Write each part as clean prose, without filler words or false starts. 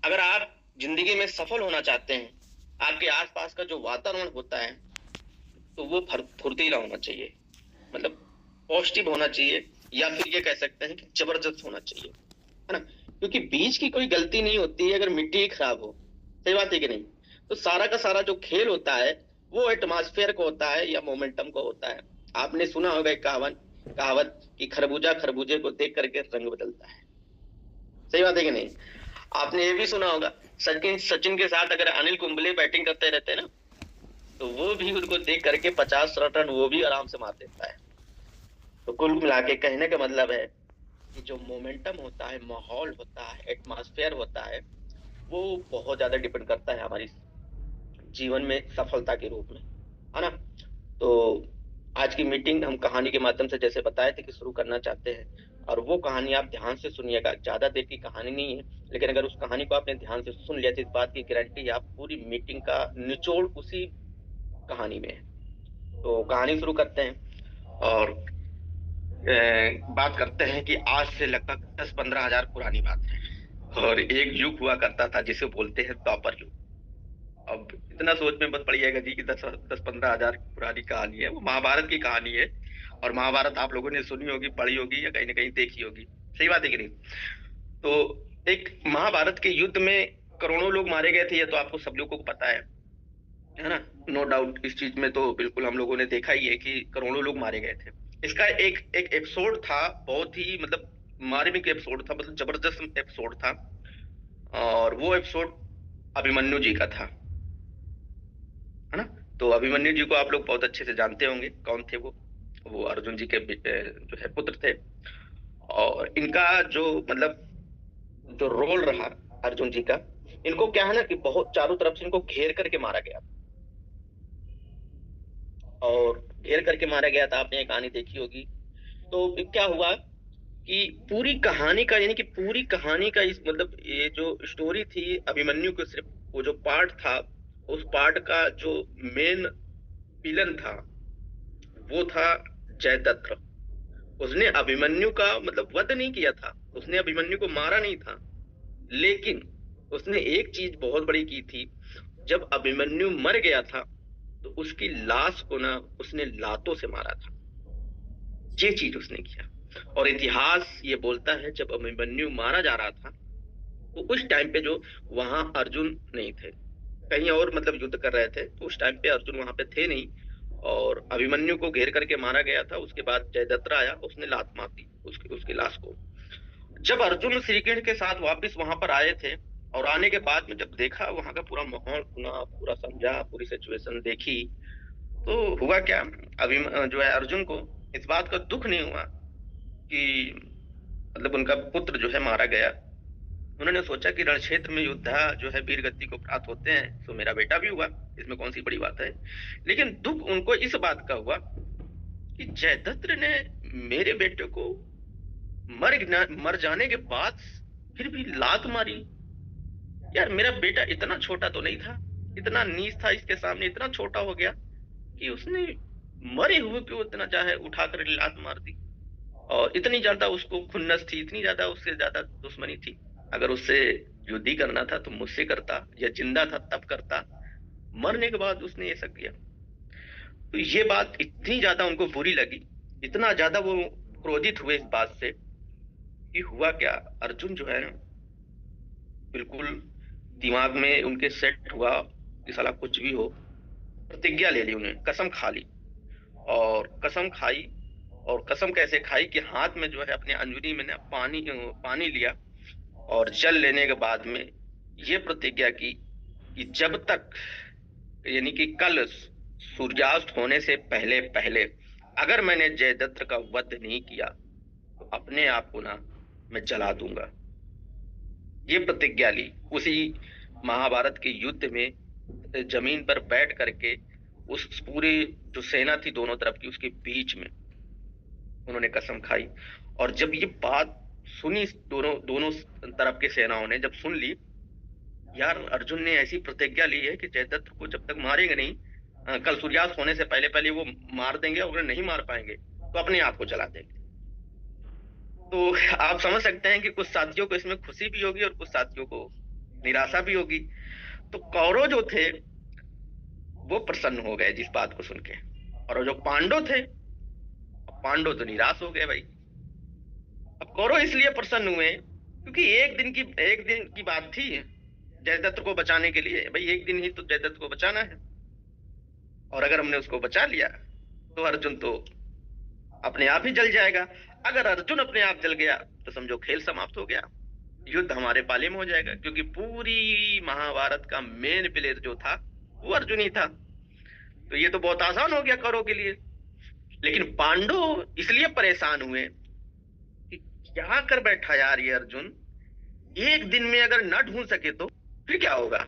अगर आप जिंदगी में सफल होना चाहते हैं, आपके आसपास का जो वातावरण होता है, तो वो फुर्तीला होना चाहिए, मतलब पॉजिटिव होना चाहिए, या फिर ये कह सकते हैं कि जबरदस्त होना चाहिए, है ना? क्योंकि बीज की कोई गलती नहीं होती है अगर मिट्टी ही खराब हो। सही बात है कि नहीं? तो सारा का सारा जो खेल होता है, वो एटमॉस्फेयर को होता है या मोमेंटम को होता है। आपने सुना होगा एक कहावत कहावत कि खरबूजा खरबूजे को देख करके रंग बदलता है। सही बात है कि नहीं? आपने ये भी सुना होगा, सचिन सचिन के साथ अगर अनिल कुंबले बैटिंग करते रहते हैं ना, तो वो भी उनको देख करके 50 रन वो भी आराम से मार देता है। तो कुल मिला के कहने का मतलब है कि जो मोमेंटम होता है, माहौल होता है, एटमॉस्फेयर होता है, वो बहुत ज्यादा डिपेंड करता है हमारी जीवन में सफलता के रूप में, है ना? तो आज की मीटिंग हम कहानी के माध्यम से जैसे बताए थे कि शुरू करना चाहते हैं, और वो कहानी आप ध्यान से सुनिएगा। ज्यादा देर की कहानी नहीं है, लेकिन अगर उस कहानी को आपने ध्यान से सुन लिया तो इस बात की गारंटी आप पूरी मीटिंग का निचोड़ उसी कहानी में है। तो कहानी शुरू करते हैं, और बात करते हैं कि आज से लगभग 10-15 हजार पुरानी बात है, और एक युग हुआ करता था जिसे बोलते हैं द्वापर युग। अब इतना सोच में मत पड़िएगा जी कि 10-15 हजार पुरानी कहानी है, वो महाभारत की कहानी है। और महाभारत आप लोगों ने सुनी होगी, पढ़ी होगी, या कहीं ना कहीं देखी होगी। सही बात है कि नहीं? तो एक महाभारत के युद्ध में करोड़ों लोग मारे गए थे, ये तो आपको सब लोगों को पता है ना? नो डाउट इस चीज में तो बिल्कुल हम लोगों ने देखा ही है कि करोड़ों लोग मारे गए थे। इसका एक एक एपिसोड था, बहुत ही मतलब मार्मिक एपिसोड था, मतलब जबरदस्त एपिसोड था। और वो एपिसोड अभिमन्यु जी का था, है ना? तो अभिमन्यु जी को आप लोग बहुत अच्छे से जानते होंगे, कौन थे वो अर्जुन जी के जो है पुत्र थे। और इनका जो मतलब जो रोल रहा अर्जुन जी का, इनको क्या है ना कि बहुत चारों तरफ से इनको घेर करके मारा गया। और घेर करके मारा गया था, आपने ये कहानी देखी होगी। तो क्या हुआ कि पूरी कहानी का, यानी कि पूरी कहानी का इस मतलब ये जो स्टोरी थी अभिमन्यु को, सिर्फ वो जो पार्ट था, उस पार्ट का जो मेन विलन था वो था जयदत्त। उसने अभिमन्यु का मतलब वध नहीं किया था, उसने अभिमन्यु को मारा नहीं था, लेकिन उसने एक चीज बहुत बड़ी की थी। जब अभिमन्यु मर गया था, तो उसकी लाश को ना उसने लातों से मारा था। ये चीज उसने किया। और इतिहास ये बोलता है जब अभिमन्यु मारा जा रहा था, तो उस टाइम पे जो वहां अर्जुन नहीं थे, कहीं और मतलब युद्ध कर रहे थे, तो उस टाइम पे अर्जुन वहां पे थे नहीं। और अभिमन्यु को घेर करके मारा गया था। उसके बाद जयदत्त आया, उसने लात मार दी उसकी उसकी लाश को। जब अर्जुन श्री कृष्ण के साथ वापस वहां पर आए थे, और आने के बाद में जब देखा वहां का पूरा माहौल सुना, पूरा समझा, पूरी सिचुएशन देखी, तो हुआ क्या, अभी जो है अर्जुन को इस बात का दुख नहीं हुआ कि मतलब उनका पुत्र जो है मारा गया। उन्होंने सोचा कि रण क्षेत्र में योद्धा जो है वीर गति को प्राप्त होते हैं, तो मेरा बेटा भी हुआ, इसमें कौन सी बड़ी बात है। लेकिन दुख उनको इस बात का हुआ कि जयदत्त ने मेरे बेटे को मर जाने के बाद फिर भी लात मारी। यार मेरा बेटा इतना छोटा तो नहीं था, इतना नीच था इसके सामने, इतना छोटा हो गया कि उसने मरे हुए को इतना चाहे उठाकर लात मार दी। और इतनी ज्यादा उसको खुन्नस थी, इतनी ज्यादा उससे ज्यादा दुश्मनी थी। अगर उससे युद्ध ही करना था तो मुझसे करता, या जिंदा था तब करता, मरने के बाद उसने ये सब किया। तो ये बात इतनी ज्यादा उनको बुरी लगी, इतना ज्यादा वो क्रोधित हुए इस बात से कि हुआ क्या, अर्जुन जो है बिल्कुल दिमाग में उनके सेट हुआ कि साला कुछ भी हो, प्रतिज्ञा ले ली, उन्हें कसम खा ली। और कसम खाई, और कसम कैसे खाई कि हाथ में जो है अपने अंजुरी में ना पानी लिया, और जल लेने के बाद में ये प्रतिज्ञा की कि जब तक, यानी कि कल सूर्यास्त होने से पहले पहले अगर मैंने जयदत्त का वध नहीं किया, तो अपने आप को ना मैं जला दूंगा। ये प्रतिज्ञा ली उसी महाभारत के युद्ध में, जमीन पर बैठ करके उस पूरी जो सेना थी दोनों तरफ की, उसके बीच में उन्होंने कसम खाई। और जब ये बात सुनी, दोनों दोनों तरफ के सेनाओं ने जब सुन ली, यार अर्जुन ने ऐसी प्रतिज्ञा ली है कि जयदत्त को जब तक मारेंगे नहीं, कल सूर्यास्त होने से पहले पहले वो मार देंगे, और उन्हें नहीं मार पाएंगे तो अपने आप को जला देंगे। तो आप समझ सकते हैं कि कुछ साथियों को इसमें खुशी भी होगी और कुछ साथियों को निराशा भी होगी। तो कौरव जो थे वो प्रसन्न हो गए जिस बात को सुन के, और जो पांडव थे, पांडव तो निराश हो गए भाई। अब कौरव इसलिए प्रसन्न हुए क्योंकि एक दिन की बात थी जयद्रथ को बचाने के लिए। भाई एक दिन ही तो जयद्रथ को बचाना है, और अगर हमने उसको बचा लिया तो अर्जुन तो अपने आप ही जल जाएगा। अगर अर्जुन अपने आप जल गया तो समझो खेल समाप्त हो गया, युद्ध हमारे पाले में हो जाएगा, क्योंकि पूरी महाभारत का मेन प्लेयर जो था वो अर्जुन ही था। तो ये तो बहुत आसान हो गया कौरव के लिए। लेकिन पांडव इसलिए परेशान हुए कि क्या कर बैठा यार ये अर्जुन, एक दिन में अगर न ढूंढ सके तो फिर क्या होगा,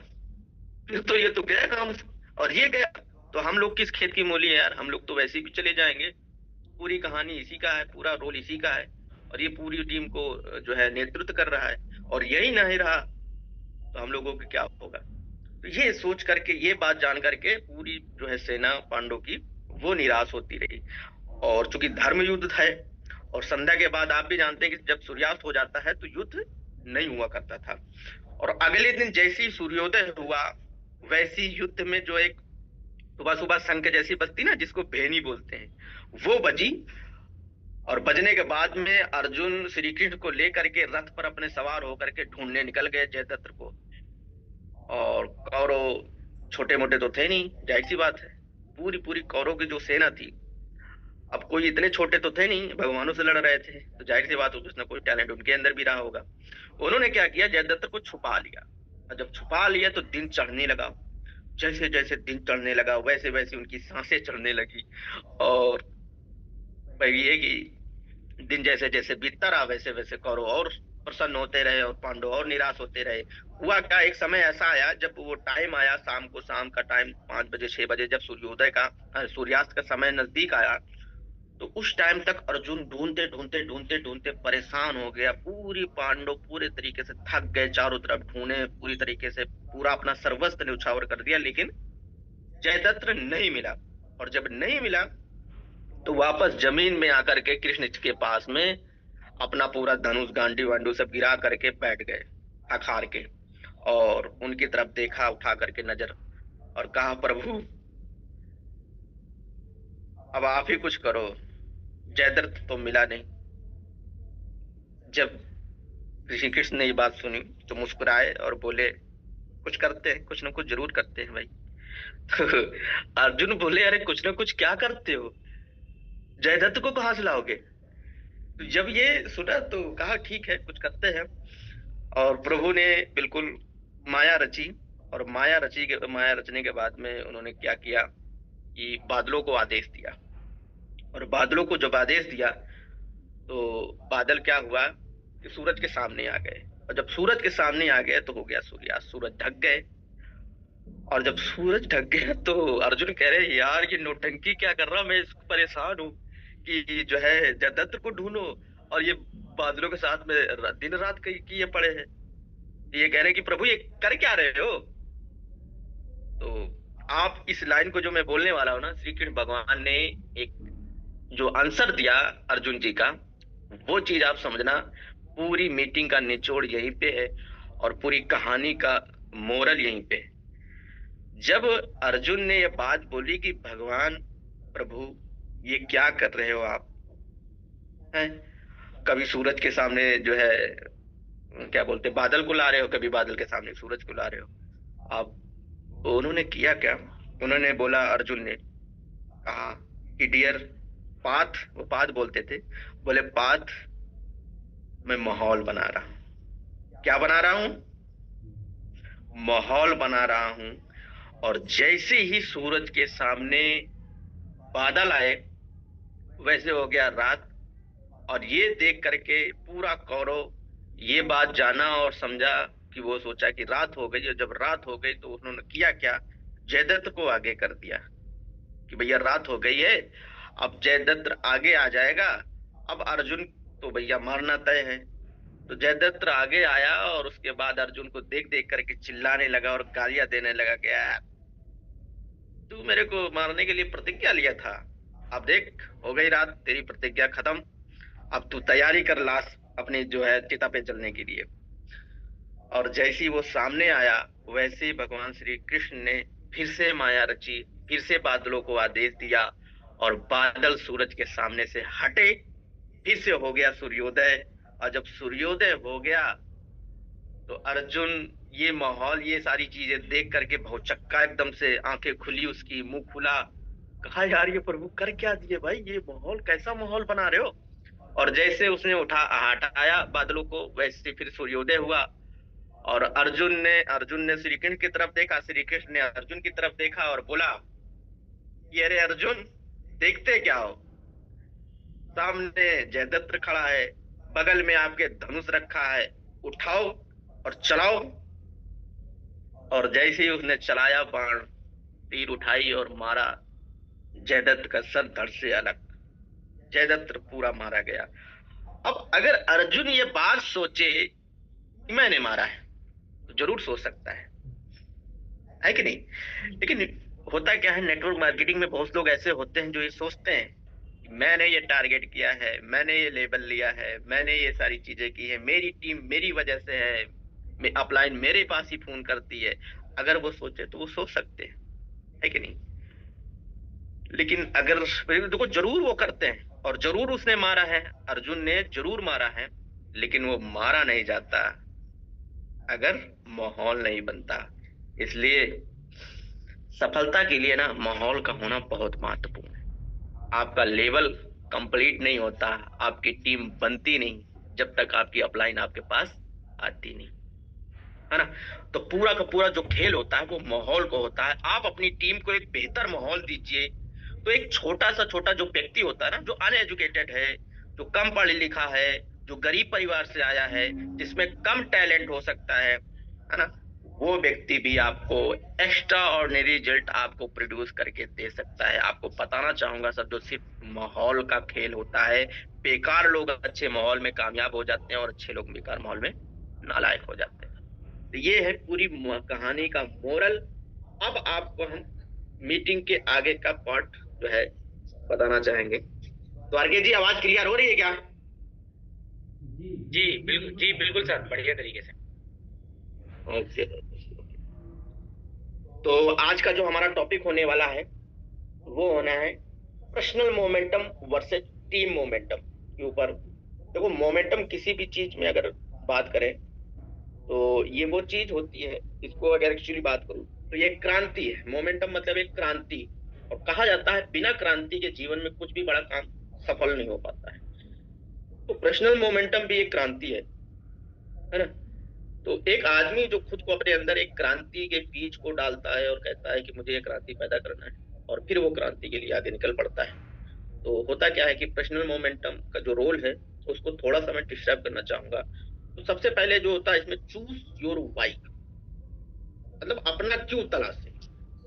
फिर तो ये तो गया काम, और ये गया तो हम लोग किस खेत की मूली है यार, हम लोग तो वैसे भी चले जाएंगे। पूरी कहानी इसी का है, पूरा रोल इसी का है, और ये पूरी टीम को जो है नेतृत्व कर रहा है, और यही नहीं रहा तो हम लोगों को क्या होगा। तो ये सोच करके, ये बात जान करके पूरी जो है सेना पांडव की वो निराश होती रही। और चूंकि धर्म युद्ध है, और संध्या के बाद आप भी जानते हैं कि जब सूर्यास्त हो जाता है तो युद्ध नहीं हुआ करता था। और अगले दिन जैसे ही सूर्योदय हुआ, वैसी युद्ध में जो एक सुबह सुबह शंख जैसी बजती ना, जिसको भेनी बोलते हैं, वो बजी। और बजने के बाद में अर्जुन श्री कृष्ण को लेकर के रथ पर अपने सवार होकर के ढूंढने निकल गए जयद्रथ को। और कौरव छोटे मोटे तो थे नहीं, जाहिर सी बात है, पूरी पूरी कौरव की जो सेना थी, अब कोई इतने छोटे तो थे नहीं, भगवानों से लड़ रहे थे, तो जाहिर सी बात हो कुछ ना कोई टैलेंट उनके अंदर भी रहा होगा। उन्होंने क्या किया, जयद्रथ को छुपा लिया। और जब छुपा लिया तो दिन चढ़ने लगा। जैसे जैसे दिन चढ़ने लगा वैसे वैसे उनकी सांसें चढ़ने लगी। और भाई ये कि दिन जैसे जैसे बीतता रहा वैसे वैसे कौरव और प्रसन्न होते रहे और पांडव और निराश होते रहे। हुआ क्या, एक समय ऐसा आया जब वो टाइम आया शाम को, शाम का टाइम 5 बजे 6 बजे, जब सूर्योदय का सूर्यास्त का समय नजदीक आया, तो उस टाइम तक अर्जुन ढूंढते ढूंढते ढूंढते ढूंढते परेशान हो गया। पूरी पांडव पूरे तरीके से थक गए, चारों तरफ ढूंढे पूरी तरीके से, पूरा अपना सर्वस्व न्यौछावर कर दिया, लेकिन जयद्रथ नहीं मिला। और जब नहीं मिला तो वापस जमीन में आकर के कृष्ण के पास में अपना पूरा धनुष गांडी वांडू सब गिरा करके बैठ गए अखाड़ के, और उनकी तरफ देखा उठा करके नजर, और कहा प्रभु अब आप ही कुछ करो, जयद्रथ तो मिला नहीं। जब ऋषि कृष्ण ने ये बात सुनी तो मुस्कुराए और बोले कुछ करते हैं, कुछ ना कुछ जरूर करते हैं भाई। तो अर्जुन बोले अरे कुछ ना कुछ क्या करते हो, जयदत्त को कहाँ से लाओगे। तो जब ये सुना तो कहा ठीक है कुछ करते हैं। और प्रभु ने बिल्कुल माया रची, और माया रचने के बाद में उन्होंने क्या किया कि बादलों को आदेश दिया। और बादलों को जब आदेश दिया तो बादल क्या हुआ कि सूरज के सामने आ गए, और जब सूरज के सामने आ गए तो हो गया सूर्यास्त, सूरज ढक गए। और जब सूरज ढक गया तो अर्जुन कह रहे यार ये नौटंकी क्या कर रहा, मैं परेशान हूँ कि जो है जयद्रथ को ढूंढो, और ये बादलों के साथ में दिन रात किए पड़े हैं। ये कह रहे कि प्रभु ये कर क्या रहे हो। तो आप इस लाइन को जो मैं बोलने वाला हूँ ना, श्री कृष्ण भगवान ने एक जो आंसर दिया अर्जुन जी का, वो चीज आप समझना। पूरी मीटिंग का निचोड़ यहीं पे है, और पूरी कहानी का मोरल यहीं पे है। जब अर्जुन ने ये बात बोली कि भगवान प्रभु ये क्या कर रहे हो आप, हैं कभी सूरज के सामने जो है क्या बोलते बादल को ला रहे हो, कभी बादल के सामने सूरज को ला रहे हो आप। तो उन्होंने किया क्या, उन्होंने बोला, अर्जुन ने कहा कि डियर पाथ, वो पाथ बोलते थे, बोले पाथ मैं माहौल बना रहा हूं। क्या बना रहा हूं, माहौल बना रहा हूं। और जैसे ही सूरज के सामने बादल आए वैसे हो गया रात। और ये देख करके पूरा कौरव ये बात जाना और समझा कि वो सोचा कि रात हो गई, और जब रात हो गई तो उन्होंने किया क्या, जयद्रथ को आगे कर दिया कि भैया रात हो गई है, अब जयद्रथ आगे आ जाएगा, अब अर्जुन तो भैया मारना तय है। तो जयद्रथ आगे आया और उसके बाद अर्जुन को देख देख करके चिल्लाने लगा और गालियां देने लगा कि यार तू मेरे को मारने के लिए प्रतिज्ञा लिया था, अब देख हो गई रात, तेरी प्रतिज्ञा खत्म, अब तू तैयारी कर लाश अपनी जो है चिता पे जलने के लिए। और जैसे ही वो सामने आया, वैसे ही भगवान श्री कृष्ण ने फिर से माया रची, फिर से बादलों को आदेश दिया और बादल सूरज के सामने से हटे, फिर से हो गया सूर्योदय। और जब सूर्योदय हो गया तो अर्जुन, ये माहौल, ये सारी चीजें देख करके भौचक्का, एकदम से आंखें खुली उसकी, मुंह खुला। कहा यार ये प्रभु कर क्या दिए भाई, ये माहौल कैसा माहौल बना रहे हो। और जैसे उसने हटाया बादलों को, वैसे फिर सूर्योदय हुआ। और अर्जुन ने श्री कृष्ण की तरफ देखा, श्री कृष्ण ने अर्जुन की तरफ देखा और बोला कि अरे अर्जुन, देखते क्या हो, सामने जयद्रथ खड़ा है, बगल में आपके धनुष रखा है, उठाओ और चलाओ। और जैसे ही उसने चलाया बाण, तीर उठाई और मारा, जयद्रथ का सर धड़ से अलग, जयद्रथ पूरा मारा गया। अब अगर अर्जुन ये बात सोचे कि मैंने मारा है, तो जरूर सोच सकता है कि नहीं। लेकिन होता क्या है, नेटवर्क मार्केटिंग में बहुत लोग ऐसे होते हैं जो ये सोचते हैं कि मैंने ये टारगेट किया है, मैंने ये लेबल लिया है, मैंने ये सारी चीजें की है, मेरी टीम मेरी वजह से है, अपलाइन मेरे पास ही फोन करती है। अगर वो सोचे तो वो सोच सकते हैं, है कि नहीं। लेकिन अगर देखो, जरूर वो करते हैं और जरूर उसने मारा है, अर्जुन ने जरूर मारा है, लेकिन वो मारा नहीं जाता अगर माहौल नहीं बनता। इसलिए सफलता के लिए ना माहौल का होना बहुत महत्वपूर्ण है। आपका लेवल कंप्लीट नहीं होता, आपकी टीम बनती नहीं जब तक आपकी अपलाइन आपके पास आती नहीं, है ना। तो पूरा का पूरा जो खेल होता है वो माहौल को होता है। आप अपनी टीम को एक बेहतर माहौल दीजिए, तो एक छोटा जो व्यक्ति होता है ना, जो अनएजुकेटेड है, जो कम पढ़ा लिखा है, जो गरीब परिवार से आया है, जिसमें कम टैलेंट हो सकता है ना, वो व्यक्ति भी आपको एक्स्ट्रा ऑर्डिनरी रिजल्ट आपको प्रोड्यूस करके दे सकता है। आपको बताना चाहूंगा सर, जो सिर्फ माहौल का खेल होता है, बेकार लोग अच्छे माहौल में कामयाब हो जाते हैं और अच्छे लोग बेकार माहौल में नालायक हो जाते हैं। तो ये है पूरी कहानी का मोरल। अब आपको हम मीटिंग के आगे का पार्ट जो है बताना चाहेंगे। तो आरके जी, आवाज क्लियर हो रही है क्या? जी बिल्कुल सर, बढ़िया तरीके से। ओके। तो आज का जो हमारा टॉपिक होने वाला है वो होना है personal momentum versus team momentum के ऊपर। देखो, मोमेंटम किसी भी चीज में अगर बात करें तो ये वो चीज होती है, इसको अगर एक्चुअली बात करूं तो ये क्रांति है। मोमेंटम मतलब एक क्रांति। और कहा जाता है बिना क्रांति के जीवन में कुछ भी बड़ा काम सफल नहीं हो पाता है। तो पर्सनल मोमेंटम भी एक क्रांति है ना। तो एक आदमी जो खुद को अपने अंदर एक क्रांति के बीज को डालता है और कहता है कि मुझे एक क्रांति पैदा करना है, और फिर वो क्रांति के लिए आगे निकल पड़ता है। तो होता क्या है कि पर्सनल मोमेंटम का जो रोल है उसको थोड़ा सा मैं डिस्क्राइब करना चाहूंगा। तो सबसे पहले जो होता है इसमें, चूज योर वाई, मतलब अपना क्यों तलाशें।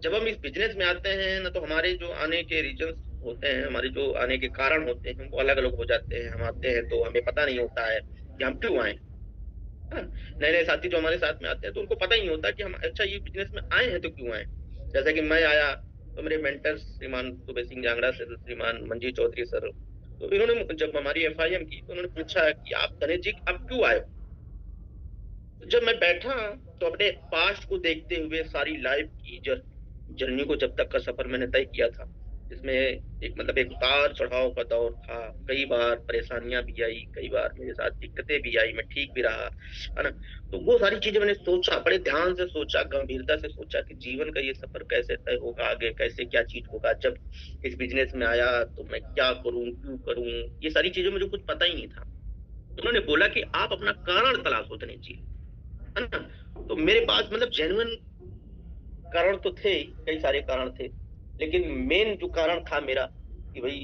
जब हम इस बिजनेस में आते हैं ना, तो हमारे जो आने के रीजंस होते हैं, हमारे जो आने के कारण होते हैं, वो अलग अलग हो जाते हैं। हम आते हैं तो हमें पता नहीं होता है कि हम क्यों आए। हाँ, नए नए साथी जो हमारे साथ में आते हैं तो उनको पता ही नहीं होता कि हम अच्छा ये बिजनेस में आए हैं तो क्यों आए। जैसे कि मैं आया तो मेरे मेंटर श्रीमान सुबे सिंह जांगड़ा सर, श्रीमान मंजी चौधरी सर, तो इन्होंने जब हमारी एफआईएम की तो उन्होंने पूछा कि आप गणेश जी आप क्यों आए हो। तो जब मैं बैठा तो अपने पास्ट को देखते हुए सारी लाइफ की जर्नी को, जब तक का सफर मैंने तय किया था, जिसमें एक मतलब एक उतार चढ़ाव का दौर था। कई बार परेशानियां भी आई, कई बार मेरे साथ दिक्कतें भी आई, मैं ठीक भी रहा, है ना। तो वो सारी चीजें मैंने सोचा, बड़े ध्यान से सोचा, गंभीरता से सोचा कि जीवन का ये सफर कैसे तय होगा, आगे कैसे क्या चीज होगा। जब इस बिजनेस में आया तो मैं क्या करूं, क्यों करूं, ये सारी चीजें मुझे कुछ पता ही नहीं था। तो उन्होंने बोला कि आप अपना कारण तलाशो दिनेश जी, है ना। तो मेरे पास मतलब जेन्युइन कारण तो थे ही, कई सारे कारण थे, लेकिन मेन जो कारण था मेरा कि भाई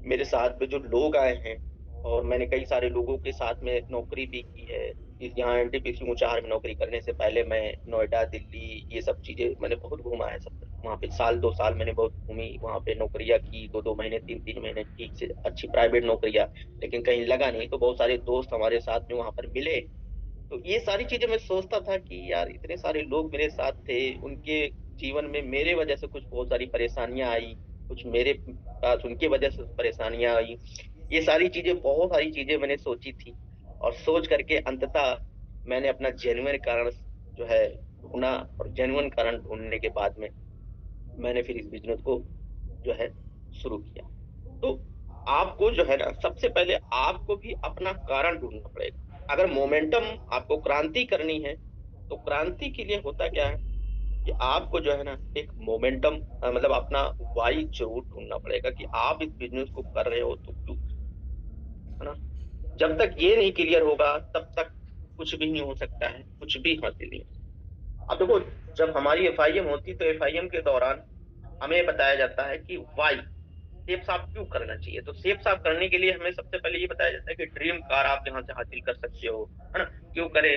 मेरे साथ में जो लोग आए हैं, और मैंने कई सारे लोगों के साथ में नौकरी भी की है। इस यहाँ एनटीपीसी ऊंचाहार में नौकरी करने से पहले मैं नोएडा, दिल्ली, ये सब चीजें मैंने बहुत घूमा है सब। वहाँ पे साल दो साल मैंने बहुत घूमी, वहाँ पे नौकरियां की, दो दो महीने, तीन तीन महीने ठीक से अच्छी प्राइवेट नौकरियां, लेकिन कहीं लगा नहीं। तो बहुत सारे दोस्त हमारे साथ में वहां पर मिले। तो ये सारी चीजें मैं सोचता था कि यार इतने सारे लोग मेरे साथ थे, उनके जीवन में मेरे वजह से कुछ बहुत सारी परेशानियां आई, कुछ मेरे पास उनके वजह से परेशानियां आई। ये सारी चीजें, बहुत सारी चीजें मैंने सोची थी, और सोच करके अंततः मैंने अपना जेन्युइन कारण जो है ढूंढा, और जेन्युइन कारण ढूंढने के बाद में मैंने फिर इस बिजनेस को जो है शुरू किया। तो आपको जो है ना, सबसे पहले आपको भी अपना कारण ढूंढना पड़ेगा। अगर मोमेंटम आपको क्रांति करनी है, तो क्रांति के लिए होता क्या है कि आपको जो है ना एक मोमेंटम, मतलब अपना वाई जरूर ढूंढना पड़ेगा कि आप इस बिजनेस को कर रहे हो तो क्यों, है ना। जब तक ये नहीं क्लियर होगा तब तक कुछ भी नहीं हो सकता है, कुछ भी हासिल नहीं। अब देखो, जब हमारी एफआईएम होती तो एफआईएम के दौरान हमें बताया जाता है कि वाई सेफ साफ क्यों करना चाहिए। तो सेफ साफ करने के लिए हमें सबसे पहले ये बताया जाता है कि ड्रीम कार आप यहाँ से हासिल कर सकते हो, है ना। क्यों करे,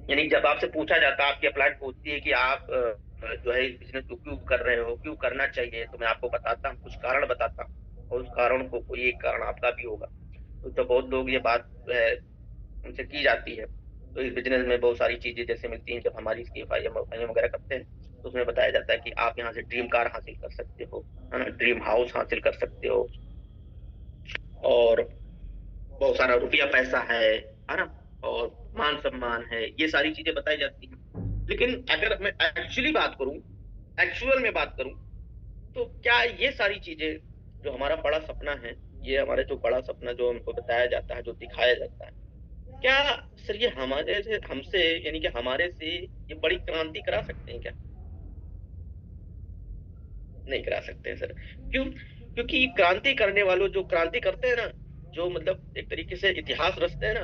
यानी जब आपसे पूछा जाता है, आपकी अप्लाइड पूछती है कि आप जो है इस बिजनेस को क्यों कर रहे हो, क्यों करना चाहिए, तो मैं आपको बताता हूँ, कुछ कारण बताता हूँ, और उस कारण को कोई एक कारण आपका भी होगा। तो बहुत लोग ये बात जो है उनसे की जाती है। तो इस बिजनेस में बहुत सारी चीजें जैसे मिलती हैं, जब हमारी इसकी एफआईएम वगैरह करते हैं तो उसमें बताया जाता है कि आप यहाँ से ड्रीम कार हासिल कर सकते हो, है ना, ड्रीम हाउस हासिल कर सकते हो, और बहुत सारा रुपया पैसा है ना, और मान सम्मान है, ये सारी चीजें बताई जाती हैं। लेकिन अगर मैं एक्चुअली बात करूं, एक्चुअल में बात करूं, तो क्या ये सारी चीजें जो हमारा बड़ा सपना है, ये हमारे जो बड़ा सपना जो हमको बताया जाता है, जो दिखाया जाता है, क्या सर ये हमारे से, हमसे, यानी कि हमारे से ये बड़ी क्रांति करा सकते हैं क्या? नहीं करा सकते हैं सर। क्यों? क्योंकि क्रांति करने वालों जो क्रांति करते हैं ना, जो मतलब एक तरीके से इतिहास रचते हैं ना,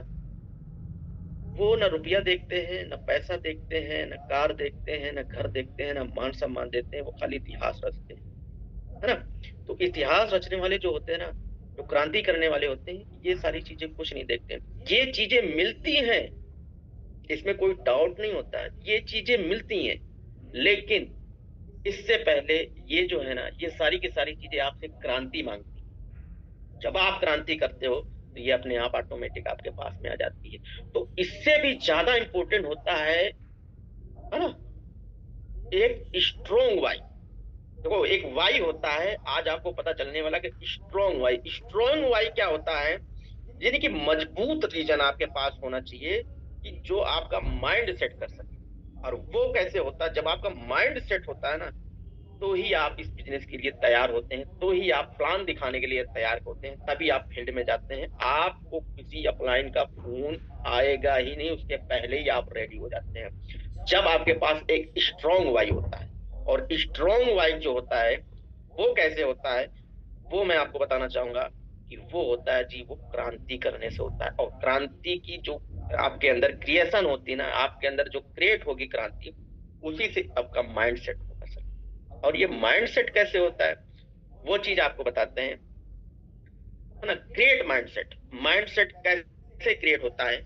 वो न रुपया देखते हैं, न पैसा देखते हैं, न कार देखते हैं, न घर देखते हैं, न मान सम्मान देते हैं, वो खाली इतिहास रचते हैं, है ना। तो इतिहास रचने वाले जो होते हैं ना, जो क्रांति करने वाले होते हैं, ये सारी चीजें कुछ नहीं देखते हैं। ये चीजें मिलती हैं, इसमें कोई डाउट नहीं होता है, ये चीजें मिलती हैं, लेकिन इससे पहले ये जो है ना, ये सारी की सारी चीजें आपसे क्रांति मांगती हैं। जब आप क्रांति करते हो तो ये अपने आप ऑटोमेटिक आपके पास में आ जाती है। तो इससे भी ज्यादा इंपॉर्टेंट होता है ना, एक स्ट्रोंग वाई। देखो, एक वाई होता है, आज आपको पता चलने वाला कि स्ट्रोंग वाई, स्ट्रोंग वाई क्या होता है, यानी कि मजबूत रीजन आपके पास होना चाहिए कि जो आपका माइंड सेट कर सके। और वो कैसे होता है? जब आपका माइंड सेट होता है ना, तो ही आप इस बिजनेस के लिए तैयार होते हैं, तो ही आप प्लान दिखाने के लिए तैयार होते हैं, तभी आप फील्ड में जाते हैं। आपको किसी अपलाइन का फोन आएगा ही नहीं, उसके पहले ही आप रेडी हो जाते हैं, जब आपके पास एक स्ट्रॉन्ग वाई होता है। और स्ट्रॉन्ग वाई जो होता है, वो कैसे होता है, वो मैं आपको बताना चाहूंगा कि वो होता है जी, वो क्रांति करने से होता है। और क्रांति की जो आपके अंदर क्रिएशन होती है ना, आपके अंदर जो क्रिएट होगी क्रांति, उसी से आपका माइंड सेट होगा सर। और ये माइंड सेट कैसे होता है, वो चीज आपको बताते हैं, है ना। Create mind set, mind set कैसे क्रिएट होता है,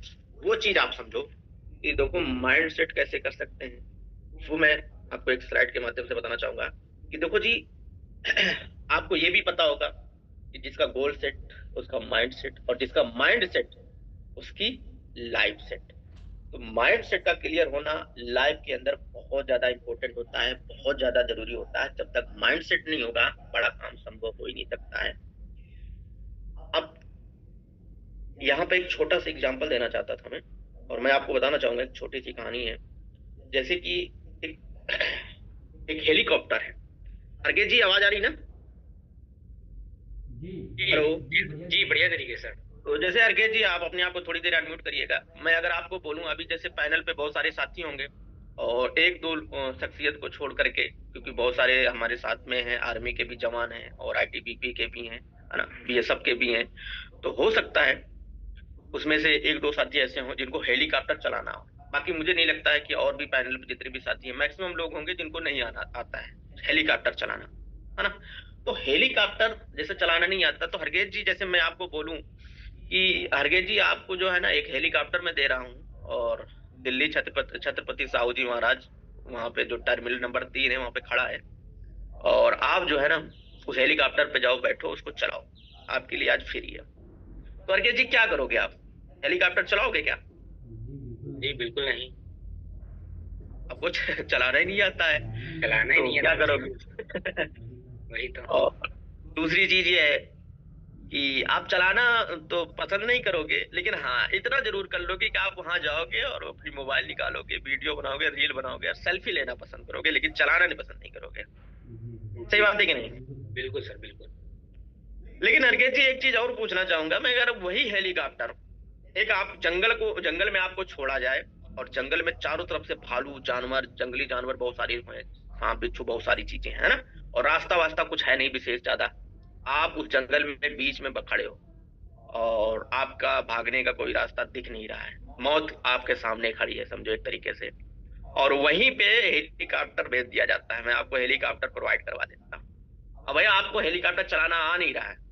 वो चीज आप समझो कि देखो माइंड सेट कैसे कर सकते हैं। वो मैं आपको एक स्लाइड के माध्यम से बताना चाहूंगा कि देखो जी, आपको ये भी पता होगा कि जिसका गोल सेट उसका माइंड सेट, और जिसका माइंड सेट उसकी लाइफ सेट। तो माइंड सेट का क्लियर होना लाइफ के अंदर बहुत ज्यादा इंपॉर्टेंट होता है, बहुत ज्यादा जरूरी होता है। जब तक माइंड सेट नहीं होगा, बड़ा काम संभव हो ही नहीं सकता है। अब यहाँ पे एक छोटा सा एग्जांपल देना चाहता था मैं, और मैं आपको बताना चाहूंगा, एक छोटी सी कहानी है। जैसे कि एक, एक हेलीकॉप्टर है। अर्गे जी, आवाज आ रही ना? जी हेलो। जी बढ़िया तरीके से सर। तो जैसे अर्गे जी, आप अपने आप को थोड़ी देर अनम्यूट करिएगा। मैं अगर आपको बोलूं, अभी जैसे पैनल पे बहुत सारे साथी होंगे, और एक दो शख्सियत को छोड़ करके, क्योंकि बहुत सारे हमारे साथ में हैं, आर्मी के भी जवान हैं और आईटीबीपी के भी हैं, है ना, बीएसएफ के भी हैं। तो हो सकता है उसमें से एक दो साथी ऐसे हों जिनको हेलीकॉप्टर चलाना हो। बाकी मुझे नहीं लगता है कि और भी पैनल पे जितने भी साथी हैं, मैक्सिमम लोग होंगे जिनको नहीं आता है हेलीकॉप्टर चलाना, है ना। तो हेलीकॉप्टर जैसे चलाना नहीं आता, तो हरगेज जी, जैसे मैं आपको बोलूं कि हरगेज जी, आपको जो है ना एक हेलीकॉप्टर में दे रहा हूँ, और दिल्ली छत्रपति छत्रपति साहू जी महाराज, वहां पे जो टर्मिनल नंबर 3 है, वहां पे खड़ा है, और आप जो है ना उस हेलीकॉप्टर पे जाओ, बैठो, उसको चलाओ, आपके लिए आज फ्री है। तो हरगेज जी, क्या करोगे आप? हेलीकॉप्टर चलाओगे क्या? जी बिल्कुल नहीं, आपको चलाना ही नहीं आता है, चलाना ही तो नहीं क्या आता मुझे। करोगे? वही तो। और दूसरी चीज ये है कि आप चलाना तो पसंद नहीं करोगे, लेकिन हाँ इतना जरूर कर लोगे कि आप वहां जाओगे और अपनी मोबाइल निकालोगे, वीडियो बनाओगे, रील बनाओगे, सेल्फी लेना पसंद करोगे, लेकिन चलाना नहीं पसंद नहीं करोगे। सही जी बात है कि नहीं? बिल्कुल सर, बिल्कुल। लेकिन हरकेश जी, एक चीज और पूछना चाहूंगा मैं, अगर वही हेलीकॉप्टर, एक आप जंगल में आपको छोड़ा जाए और जंगल में चारों तरफ से भालू जानवर, जंगली जानवर बहुत सारे हैं, सांप बिच्छू बहुत सारी चीजें हैं ना, और रास्ता वास्ता कुछ है नहीं विशेष ज्यादा, आप उस जंगल में बीच में खड़े हो और आपका भागने का कोई रास्ता दिख नहीं रहा है, मौत आपके सामने खड़ी है समझो एक तरीके से, और वहीं पे हेलीकॉप्टर भेज दिया जाता है, मैं आपको हेलीकॉप्टर प्रोवाइड करवा देता हूँ। अब भैया आपको हेलीकॉप्टर चलाना आ नहीं रहा है,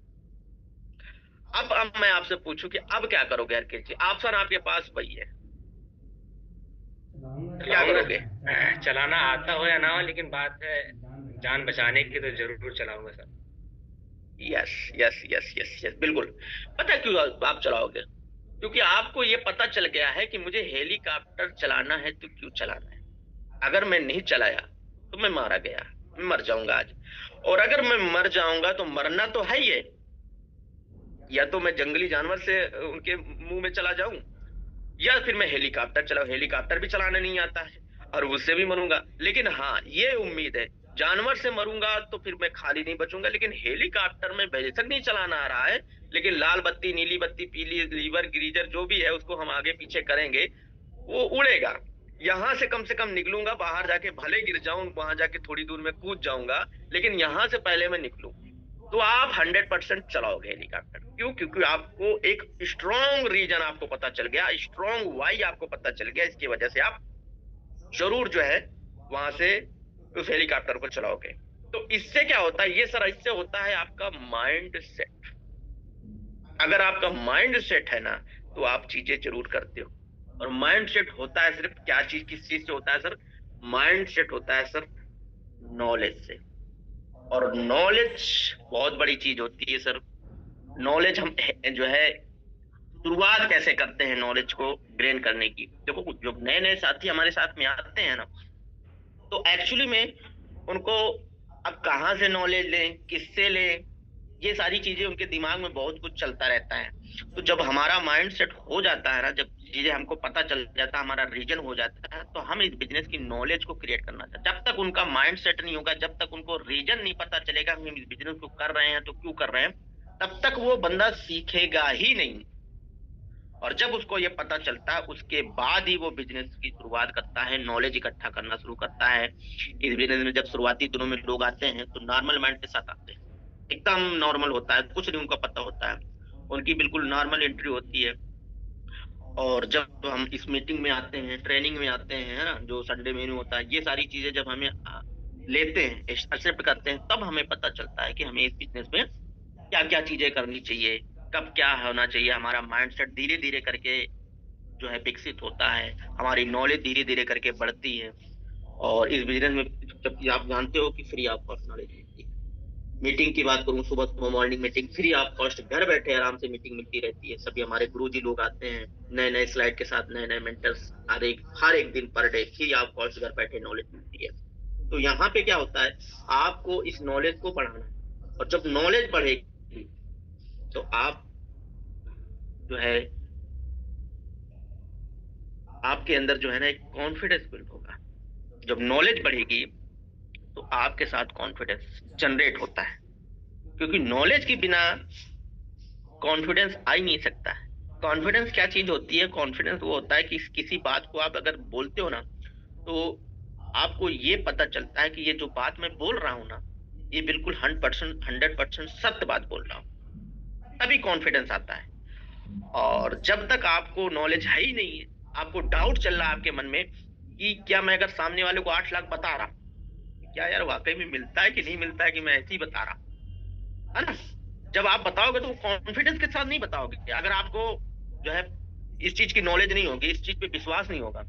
अब मैं आपसे पूछूं कि अब क्या करोगे हरकेश जी? ऑप्शन आपके पास वही है, क्या चलाऊंगा। करोगे? चलाना आता हो या ना हो, लेकिन बात है जान बचाने की, तो जरूर चलाऊंगा sir. Yes yes yes yes yes, बिल्कुल। पता है क्यों आप चलाओगे? क्योंकि आपको ये पता चल गया है कि मुझे हेलीकॉप्टर चलाना है तो क्यों चलाना है। अगर मैं नहीं चलाया तो मैं मारा गया, मैं मर जाऊंगा आज, और अगर मैं मर जाऊंगा तो मरना तो है ही है, या तो मैं जंगली जानवर से उनके मुंह में चला जाऊं, या फिर मैं हेलीकॉप्टर चलाऊं, हेलीकॉप्टर भी चलाना नहीं आता है और उससे भी मरूंगा। लेकिन हाँ ये उम्मीद है, जानवर से मरूंगा तो फिर मैं खाली नहीं बचूंगा, लेकिन हेलीकॉप्टर में बेशक नहीं चलाना आ रहा है, लेकिन लाल बत्ती, नीली बत्ती, पीली, लीवर, ग्रीजर जो भी है उसको हम आगे पीछे करेंगे, वो उड़ेगा। यहां से कम निकलूंगा, बाहर जाके भले गिर जाऊं, वहां जाके थोड़ी दूर में कूद जाऊंगा, लेकिन यहां से पहले मैं निकलूं। तो आप 100% चलाओगे हेलीकॉप्टर, क्यों? क्योंकि आपको एक स्ट्रॉन्ग रीजन आपको पता चल गया, स्ट्रॉन्ग वाई आपको पता चल गया, इसकी वजह से आप जरूर जो है वहां से उस हेलीकॉप्टर को चलाओगे। तो इससे क्या होता है ये सर? इससे होता है आपका माइंड सेट। अगर आपका माइंड सेट है ना तो आप चीजें जरूर करते हो। और माइंड सेट होता है सिर्फ क्या चीज, किस चीज से होता है सर? माइंड सेट होता है सर नॉलेज से। और नॉलेज बहुत बड़ी चीज होती है सर। नॉलेज हम जो है शुरुआत कैसे करते हैं नॉलेज को ग्रेन करने की? देखो जो नए नए साथी हमारे साथ में आते हैं ना, तो एक्चुअली में उनको अब कहाँ से नॉलेज लें, किससे लें, ये सारी चीजें उनके दिमाग में बहुत कुछ चलता रहता है। तो जब हमारा माइंड सेट हो जाता है ना, जब चीजें हमको पता चल जाता है, हमारा रीजन हो जाता है, तो हम इस बिजनेस की नॉलेज को क्रिएट करना चाहते हैं। जब तक उनका माइंड सेट नहीं होगा, जब तक उनको रीजन नहीं पता चलेगा हम इस बिजनेस को कर रहे हैं तो क्यों कर रहे हैं, तब तक वो बंदा सीखेगा ही नहीं। और जब उसको ये पता चलता है उसके बाद ही वो बिजनेस की शुरुआत करता है, नॉलेज इकट्ठा करना शुरू करता है। इस बिजनेस में जब शुरुआती दिनों में लोग आते हैं तो नॉर्मल माइंड के साथ आते हैं, एकदम नॉर्मल होता है, कुछ नहीं उनको पता होता है, उनकी बिल्कुल नॉर्मल एंट्री होती है। और जब हम इस मीटिंग में आते हैं, ट्रेनिंग में आते हैं, है ना, जो संडे मेन्यू होता है, ये सारी चीजें जब हमें लेते हैं, एक्सेप्ट करते हैं, तब हमें पता चलता है कि हमें इस बिजनेस में क्या क्या चीजें करनी चाहिए, कब क्या होना चाहिए। हमारा माइंडसेट धीरे धीरे करके जो है विकसित होता है, हमारी नॉलेज धीरे धीरे करके बढ़ती है। और इस बिजनेस में जबकि आप जानते हो कि फ्री ऑफ कॉस्ट नॉलेज मिलती है। मीटिंग की बात करूं, सुबह सुबह morning meeting free of cost, घर बैठे आराम से मीटिंग मिलती रहती है। सभी हमारे गुरुजी लोग आते हैं नए नए स्लाइड के साथ, नए नए मेंटर्स, हर एक दिन per day free of cost घर बैठे नॉलेज मिलती है। तो यहाँ पे क्या होता है, आपको इस नॉलेज को बढ़ाना है, और जब नॉलेज बढ़ेगी तो आप जो है आपके अंदर जो है ना एक कॉन्फिडेंस बिल्ड होगा। जब नॉलेज बढ़ेगी तो आपके साथ कॉन्फिडेंस जनरेट होता है, क्योंकि नॉलेज के बिना कॉन्फिडेंस आ ही नहीं सकता है। कॉन्फिडेंस क्या चीज होती है? कॉन्फिडेंस वो होता है कि किसी बात को आप अगर बोलते हो ना, तो आपको ये पता चलता है कि ये जो बात मैं बोल रहा हूं ना, ये बिल्कुल 100% सत्य बात बोल रहा हूँ, तभी कॉन्फिडेंस आता है। और जब तक आपको नॉलेज है ही नहीं है, आपको डाउट चल रहा है आपके मन में कि क्या मैं अगर सामने वाले को 8 लाख बता रहा, क्या यार वाकई में मिलता है कि नहीं मिलता है, कि मैं ऐसे ही बता रहा, है ना? जब आप बताओगे तो कॉन्फिडेंस के साथ नहीं बताओगे। अगर आपको जो है इस चीज की नॉलेज नहीं होगी, इस चीज पे विश्वास नहीं होगा,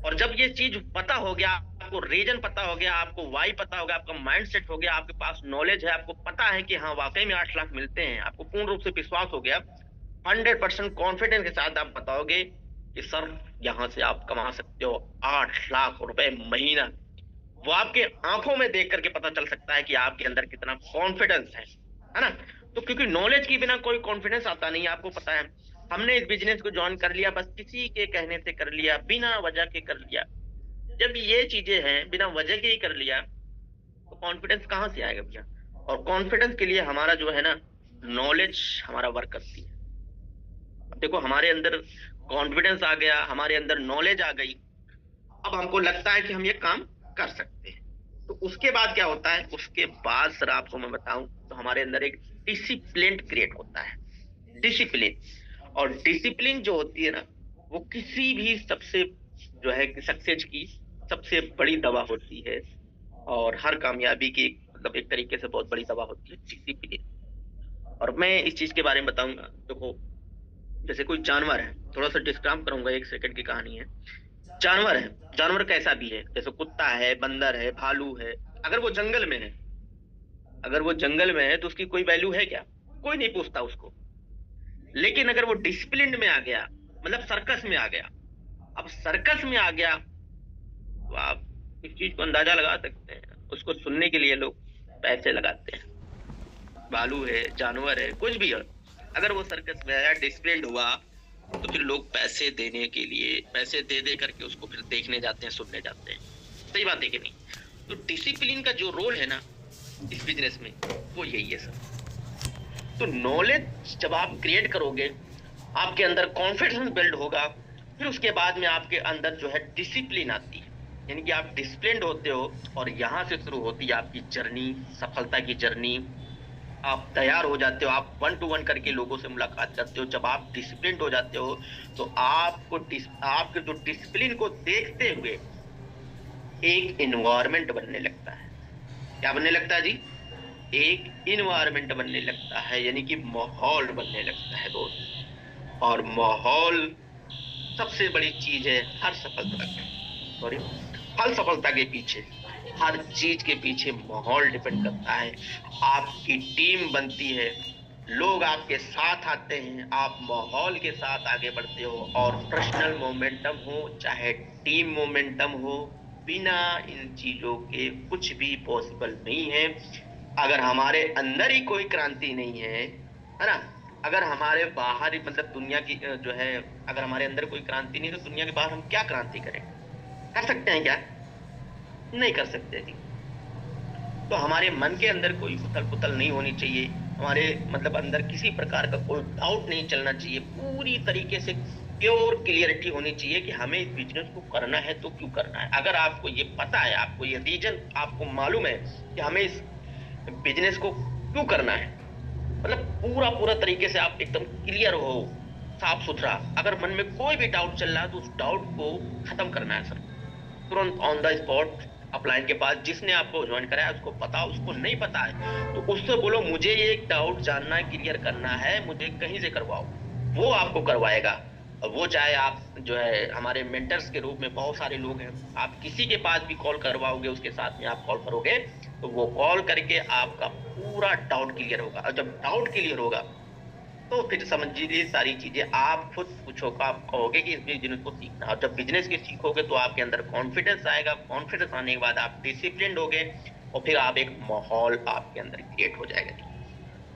और जब ये चीज पता हो गया, आपको रीजन पता हो गया, आपको वाई पता हो गया, आपका माइंड सेट हो गया, आपके पास नॉलेज है, आपको पता है कि हाँ वाकई में 8 लाख मिलते हैं, आपको पूर्ण रूप से विश्वास हो गया, 100% कॉन्फिडेंस के साथ आप बताओगे कि सर यहाँ से आप कमा सकते हो 8 लाख रुपए महीना। वो आपके आंखों में देख करके पता चल सकता है कि आपके अंदर कितना कॉन्फिडेंस है ना? तो क्योंकि नॉलेज के बिना कोई कॉन्फिडेंस आता नहीं, आपको पता है। हमने इस बिजनेस को ज्वाइन कर लिया, बस किसी के कहने से कर लिया, बिना वजह के कर लिया। जब ये चीजें हैं बिना वजह के ही कर लिया, तो कॉन्फिडेंस कहाँ से आएगा भैया? और कॉन्फिडेंस के लिए हमारा जो है ना, नॉलेज हमारा वर्क करती है। अब देखो, हमारे अंदर कॉन्फिडेंस आ गया, हमारे अंदर नॉलेज आ गई, अब हमको लगता है कि हम ये काम कर सकते हैं। तो उसके बाद क्या होता है? उसके बाद सर आपको मैं बताऊं तो हमारे अंदर एक डिसिप्लिन क्रिएट होता है। डिसिप्लिन, और डिसिप्लिन जो होती है ना, वो किसी भी सबसे जो है सक्सेस की सबसे बड़ी दवा होती है। और हर कामयाबी की मतलब एक तरीके से बहुत बड़ी दवा होती है डिसिप्लिन। और मैं इस चीज के बारे में बताऊंगा। देखो, जैसे कोई जानवर है, थोड़ा सा डिस्क्राइब करूंगा, 1 सेकंड की कहानी है। जानवर है, जानवर कैसा भी है, जैसे कुत्ता है, बंदर है, भालू है। अगर वो जंगल में है, अगर वो जंगल में है तो उसकी कोई वैल्यू है क्या? कोई नहीं पूछता उसको। लेकिन अगर वो डिसिप्लिन में आ गया, मतलब सर्कस में आ गया, अब सर्कस में आ गया, तो आप इस चीज को अंदाजा लगा सकते हैं, उसको सुनने के लिए लोग पैसे लगाते हैं। भालू है, जानवर है, कुछ भी है, अगर वो सर्कस में आया, डिसिप्लिन हुआ, तो फिर लोग पैसे देने के लिए, पैसे दे दे करके उसको फिर देखने जाते हैं, सुनने जाते हैं। सही बात है कि नहीं? तो डिसिप्लिन का जो रोल है ना इस बिजनेस में, वो यही है सर। तो नॉलेज जब आप क्रिएट करोगे, आपके अंदर कॉन्फिडेंस बिल्ड होगा, फिर उसके बाद में आपके अंदर जो है डिसिप्लिन आती है, यानी कि आप डिसिप्लिन्ड होते हो। और यहाँ से शुरू होती है आपकी जर्नी, सफलता की जर्नी। आप तैयार हो जाते हो, आप 1 to 1 करके लोगों से मुलाकात करते हो। जब आप डिसिप्लिन हो जाते हो, तो आपको आपके जो डिसिप्लिन को देखते हुए एक इन्वायरमेंट बनने लगता है। क्या बनने लगता है जी? एक इन्वायरमेंट बनने लगता है, यानी कि माहौल बनने लगता है दोस्त। और माहौल सबसे बड़ी चीज है हर सफलता की। सॉरी, हर सफलता के पीछे, हर चीज के पीछे माहौल डिपेंड करता है। आपकी टीम बनती है, लोग आपके साथ आते हैं, आप माहौल के साथ आगे बढ़ते हो। और पर्सनल मोमेंटम हो चाहे टीम मोमेंटम हो, बिना इन चीजों के कुछ भी पॉसिबल नहीं है। अगर हमारे अंदर ही कोई क्रांति नहीं है ना, अगर हमारे बाहर ही मतलब दुनिया की जो है, अगर हमारे अंदर कोई क्रांति नहीं, तो दुनिया के बाहर हम क्या क्रांति करें? कर सकते हैं क्या? नहीं कर सकते जी। तो हमारे मन के अंदर कोई उथल पुथल नहीं होनी चाहिए, हमारे मतलब अंदर किसी प्रकार का कोई डाउट नहीं चलना चाहिए। पूरी तरीके से प्योर क्लियरिटी होनी चाहिए कि हमें इस बिजनेस को करना है तो क्यों करना है। अगर आपको ये पता है, आपको ये रीजन आपको मालूम है कि हमें इस बिजनेस को क्यों करना है, मतलब पूरा पूरा तरीके से आप एकदम क्लियर हो, साफ सुथरा, अगर मन में कोई भी डाउट चल रहा है तो उस डाउट को खत्म करना है सर। तुरंत ऑन द स्पॉट अपलाइन के पास, जिसने आपको ज्वाइन कराया उसको बताओ, उसको नहीं पता है तो उससे बोलो मुझे ये एक डाउट जानना है, क्लियर करना है, मुझे कहीं से करवाओ। वो आपको करवाएगा। और वो चाहे आप जो है हमारे मेंटर्स के रूप में बहुत सारे लोग हैं, आप किसी के पास भी कॉल करवाओगे, उसके साथ में आप कॉल करोगे, तो वो कॉल करके आपका पूरा डाउट क्लियर होगा। और जब डाउट क्लियर होगा तो फिर समझिए सारी चीजें आप खुद पूछोगे, आप कहोगे कि इस बिजनेस को सीखना। और जब बिजनेस की सीखोगे तो आपके अंदर कॉन्फिडेंस आएगा, कॉन्फिडेंस आने के बाद आप डिसिप्लिन होगे, और फिर आप एक माहौल आपके अंदर क्रिएट हो जाएगा।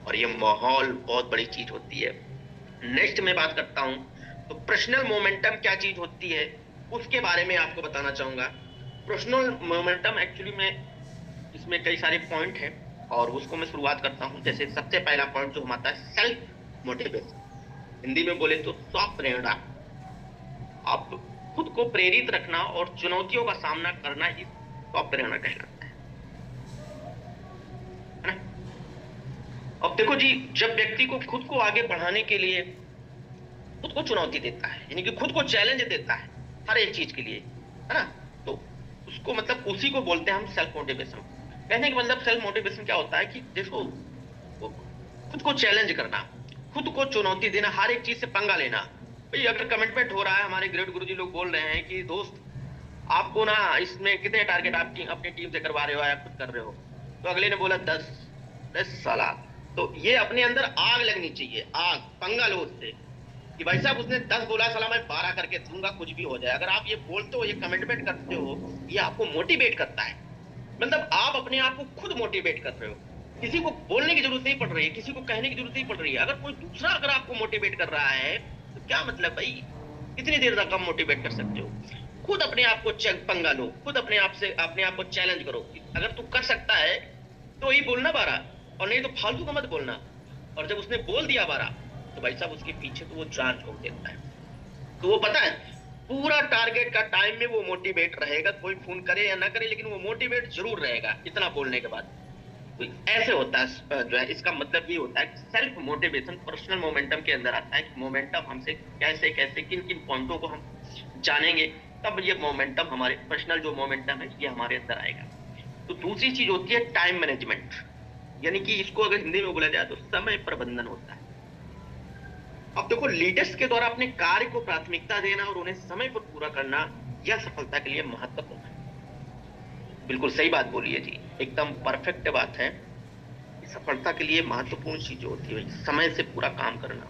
और ये माहौल बहुत बड़ी चीज होती है। नेक्स्ट मैं बात करता हूं, तो पर्सनल मोमेंटम क्या चीज होती है उसके बारे में आपको बताना चाहूंगा। पर्सनल मोमेंटम एक्चुअली में इसमें कई सारे पॉइंट हैं, और उसको मैं शुरुआत करता हूं। जैसे सबसे पहला पॉइंट जो हमारा है सेल्फ मोटिवेशन, हिंदी में बोले तो स्व प्रेरणा। आप खुद को प्रेरित रखना और चुनौतियों का सामना करना ही स्व प्रेरणा कहलाता है ना। अब देखो जी, जब व्यक्ति को खुद को आगे बढ़ाने के लिए खुद को चुनौती देता है, यानी कि खुद को चैलेंज देता है हर एक चीज के लिए, है ना, तो उसको मतलब उसी को बोलते हैं हम सेल्फ मोटिवेशन। कहने का मतलब सेल्फ मोटिवेशन क्या होता है कि देखो, खुद को चैलेंज करना, खुद को चुनौती देना, हर एक चीज से पंगा लेना। भाई अगर कमिटमेंट हो रहा है, हमारे ग्रेट गुरुजी लोग बोल रहे हैं कि दोस्त आपको ना इसमें कितने टारगेट आप अपनी टीम से करवा रहे हो या खुद कर रहे हो, तो अगले ने बोला 10, 10 साला, तो ये अपने अंदर आग लगनी चाहिए, आग, पंगा लो उससे कि भाई साहब उसने 10 बोला, साला मैं 12 करके दूंगा, कुछ भी हो जाए। अगर आप ये बोलते हो, ये कमिटमेंट करते हो, ये आपको मोटिवेट करता है, मतलब आप अपने आप को खुद मोटिवेट कर रहे हो। किसी को बोलने की जरूरत नहीं पड़ रही है, किसी को कहने की जरूरत नहीं पड़ रही है। अगर कोई दूसरा अगर आपको मोटिवेट कर रहा है तो क्या मतलब भाई, कितनी देर तक आप मोटिवेट कर सकते हो? खुद अपने आप को चेक पंगा लो, खुद अपने आप से अपने आप को चैलेंज करो कि अगर तू कर सकता है तो वही बोलना 12, और नहीं तो फालतू का मत बोलना। और जब उसने बोल दिया 12 तो भाई साहब उसके पीछे तो वो जान छोड़ देता है। तो वो पता है पूरा टारगेट का टाइम में वो मोटिवेट रहेगा, कोई फोन करे या ना करे लेकिन वो मोटिवेट जरूर रहेगा इतना बोलने के बाद। तो ऐसे होता है जो है, इसका मतलब ये होता है कि सेल्फ मोटिवेशन पर्सनल मोमेंटम के अंदर आता है कि मोमेंटम हमसे कैसे कैसे किन किन पॉइंटों को हम जानेंगे, तब ये मोमेंटम हमारे पर्सनल जो मोमेंटम है ये हमारे अंदर आएगा। तो दूसरी चीज होती है टाइम मैनेजमेंट, यानी कि इसको अगर हिंदी में बोला जाए तो समय प्रबंधन होता है। अब देखो लीडर्स के द्वारा अपने कार्य को प्राथमिकता देना और उन्हें समय पर पूरा करना यह सफलता के लिए महत्वपूर्ण है। बिल्कुल सही बात बोली है जी, एकदम परफेक्ट बात है। सफलता के लिए महत्वपूर्ण चीज जो होती है समय से पूरा काम करना।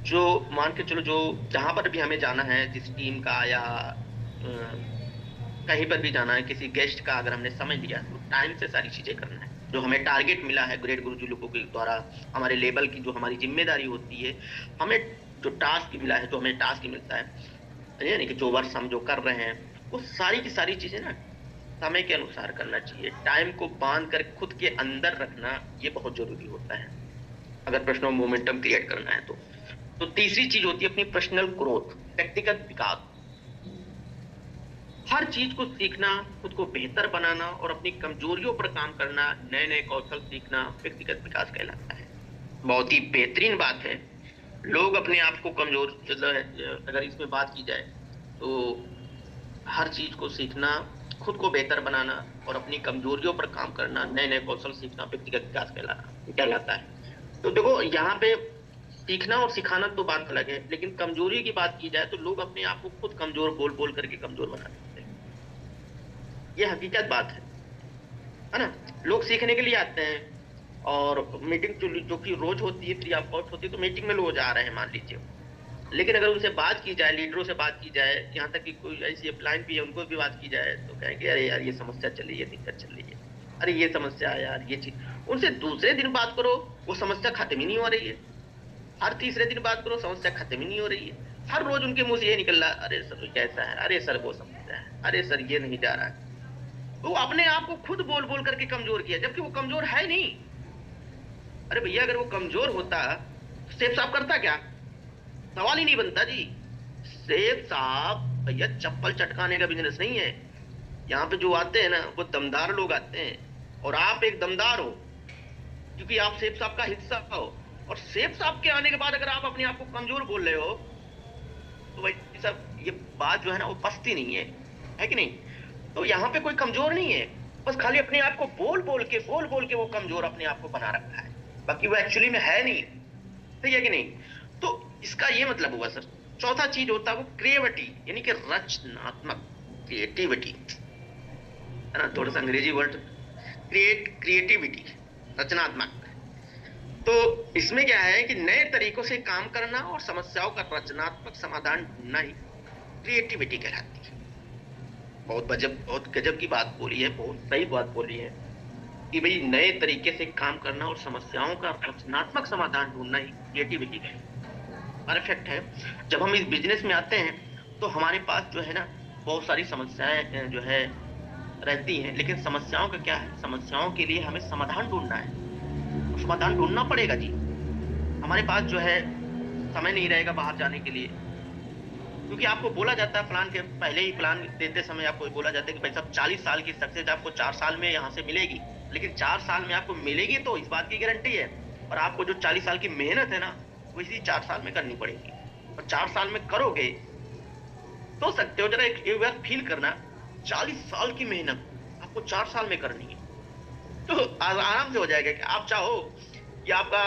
जो मान के चलो, जो जहां पर भी हमें जाना है, जिस टीम का या कहीं पर भी जाना है, किसी गेस्ट का अगर हमने समय लिया तो टाइम से सारी चीजें करना है। जो हमें टारगेट मिला है ग्रेट गुरुजी लोगों के द्वारा, हमारे लेवल की जो हमारी जिम्मेदारी होती है, हमें जो टास्क मिला है, जो हमें टास्क मिलता है, यानी कि जो वर्ष हम जो कर रहे हैं, वो सारी की सारी चीजें ना समय के अनुसार करना चाहिए। टाइम को बांध कर खुद के अंदर रखना ये बहुत जरूरी होता है अगर पर्सनल मोमेंटम क्रिएट करना है तो तीसरी चीज होती है अपनी पर्सनल ग्रोथ, व्यक्तिगत विकास। हर चीज को सीखना, खुद को बेहतर बनाना और अपनी कमजोरियों पर काम करना, नए नए कौशल सीखना व्यक्तिगत विकास कहलाता है। बहुत ही बेहतरीन बात है। लोग अपने आप को कमजोर, अगर इसमें बात की जाए तो हर चीज को सीखना, खुद को बेहतर बनाना और अपनी कमजोरियों पर काम करना, नए नए कौशल सीखना व्यक्तिगत विकास कहलाता है। तो देखो यहाँ पे सीखना और सिखाना तो बात अलग है, लेकिन कमजोरी की बात की जाए तो लोग अपने आप को खुद कमजोर बोल बोल करके कमजोर बना देते हैं। ये हकीकत बात है ना? लोग सीखने के लिए आते हैं और मीटिंग जो कि रोज होती है, फ्री ऑफ कॉस्ट होती है, तो मीटिंग में लोग जा रहे हैं मान लीजिए, लेकिन अगर उनसे बात की जाए, लीडरों से बात की जाए, यहाँ तक कि कोई ऐसी अपलाइन भी है उनको भी बात की जाए तो कहेंगे अरे यार ये समस्या चल रही है, दिक्कत चल रही है, अरे ये समस्या है यार, ये चीज। उनसे दूसरे दिन बात करो वो समस्या खत्म ही नहीं हो रही है, हर तीसरे दिन बात करो समस्या खत्म ही नहीं हो रही है। हर रोज उनके मुंह से ये निकल रहा है अरे सर कैसा है, अरे सर वो समस्या है, अरे सर ये नहीं जा रहा है। तो अपने आप को खुद बोल बोल करके कमजोर किया, जबकि वो कमजोर है नहीं। अरे भैया अगर वो कमजोर होता तो सेफ साफ करता क्या? सवाल ही नहीं बनता जी। सेफ साहब भैया चप्पल चटकाने का बिजनेस नहीं है। यहाँ पे जो आते हैं ना वो दमदार लोग आते हैं, और आप एक दमदार हो क्योंकि आप सेफ साहब का हिस्सा हो। और सेफ साहब के आने के बाद अगर आप अपने आप को कमजोर बोल रहे हो तो भाई साहब ये बात जो है ना वो पचती नहीं है कि नहीं? तो यहाँ पे कोई कमजोर नहीं है, बस खाली अपने आप को बोल बोल के वो कमजोर अपने आप को बना रखा है, बाकी वो एक्चुअली में है नहीं। सही है कि नहीं? तो इसका ये मतलब हुआ सर। चौथा चीज होता है वो क्रिएटिविटी, यानी कि रचनात्मक, क्रिएटिविटी है ना, थोड़ा सा अंग्रेजी वर्ड, क्रिएटिविटी, रचनात्मक। तो इसमें क्या है कि नए तरीकों से काम करना और समस्याओं का रचनात्मक समाधान ढूंढना ही क्रिएटिविटी कहलाती है। बहुत गजब की बात बोली है, बहुत सही बात बोली है कि भाई नए तरीके से काम करना और समस्याओं का रचनात्मक समाधान ढूंढना ही क्रिएटिविटी है। परफेक्ट है। जब हम इस बिजनेस में आते हैं तो हमारे पास जो है ना बहुत सारी समस्याएं जो है रहती हैं, लेकिन समस्याओं का क्या है, समस्याओं के लिए हमें समाधान ढूंढना है, समाधान ढूंढना पड़ेगा जी। हमारे पास जो है समय नहीं रहेगा बाहर जाने के लिए, क्योंकि आपको बोला जाता है प्लान के पहले ही, प्लान देते समय आपको बोला जाता है कि भाई साहब 40 साल की सक्सेस आपको 4 साल में यहाँ से मिलेगी, लेकिन 4 साल में आपको मिलेगी तो इस बात की गारंटी है, और आपको जो 40 साल की मेहनत है ना वो इसी 4 साल में करनी पड़ेगी। और 4 साल में करोगे तो सकते हो, जरा एक बार फील करना, 40 साल की मेहनत आपको 4 साल में करनी है तो आराम से हो जाएगा कि आप चाहो कि आपका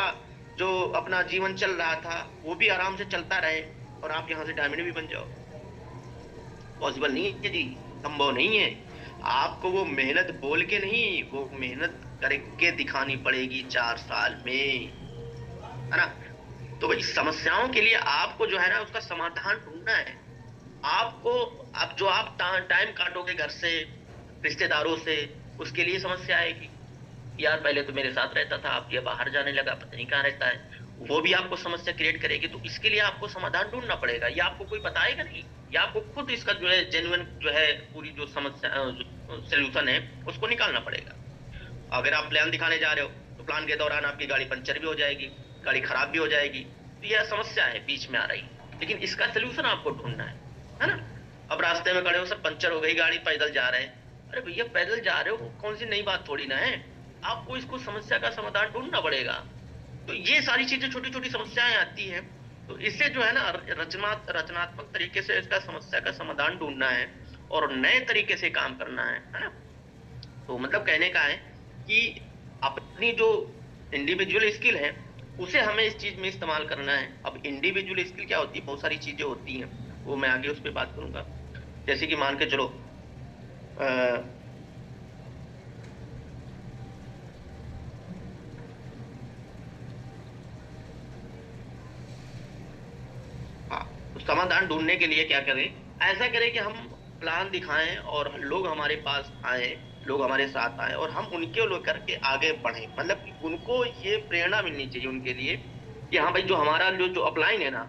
जो अपना जीवन चल रहा था वो भी आराम से चलता रहे और आप यहाँ से डायमंड भी बन जाओ। पॉसिबल नहीं है जी, संभव नहीं है। आपको वो मेहनत बोल के नहीं, वो मेहनत करके दिखानी पड़ेगी 4 साल में, है ना? तो भाई समस्याओं के लिए आपको जो है ना उसका समाधान ढूंढना है। आपको जो आप टाइम काटोगे घर से, रिश्तेदारों से, उसके लिए समस्या आएगी। यार पहले तो मेरे साथ रहता था, अब ये बाहर जाने लगा, पता नहीं कहाँ रहता है। वो भी आपको समस्या क्रिएट करेगी। तो इसके लिए आपको समाधान ढूंढना पड़ेगा, या आपको कोई बताएगा नहीं, या आपको खुद इसका जो है जेन्युइन जो है पूरी जो समस्या जो सोल्यूशन है उसको निकालना पड़ेगा। अगर आप प्लान दिखाने जा रहे हो तो प्लान के दौरान आपकी गाड़ी पंचर भी हो जाएगी, गाड़ी खराब भी हो जाएगी, तो यह समस्या है बीच में आ रही। लेकिन इसका सोल्यूशन आपको ढूंढना है ना। अब रास्ते में खड़े हो, सब पंचर हो गई गाड़ी, पैदल जा रहे हैं। अरे भैया पैदल जा रहे हो, कौन सी नई बात थोड़ी ना है। आपको इसको समस्या का समाधान ढूंढना पड़ेगा। तो ये सारी चीजें छोटी छोटी समस्याएं आती हैं। तो इससे जो है ना रचनात्मक तरीके से इसका समस्या का समाधान ढूंढना है और नए तरीके से काम करना है ना। तो मतलब कहने का है कि अपनी जो इंडिविजुअल स्किल है उसे हमें इस चीज में इस्तेमाल करना है। अब इंडिविजुअल स्किल क्या होती है, बहुत सारी चीजें होती हैं, वो मैं आगे उस पर बात करूंगा। जैसे कि मान के चलो हाँ, तो समाधान ढूंढने के लिए क्या करें, ऐसा करें कि हम प्लान दिखाएं और लोग हमारे पास आए, लोग हमारे साथ आए और हम उनके लेकर के आगे बढ़े। मतलब कि उनको ये प्रेरणा मिलनी चाहिए उनके लिए कि हाँ भाई, जो हमारा जो अपलाइन है ना,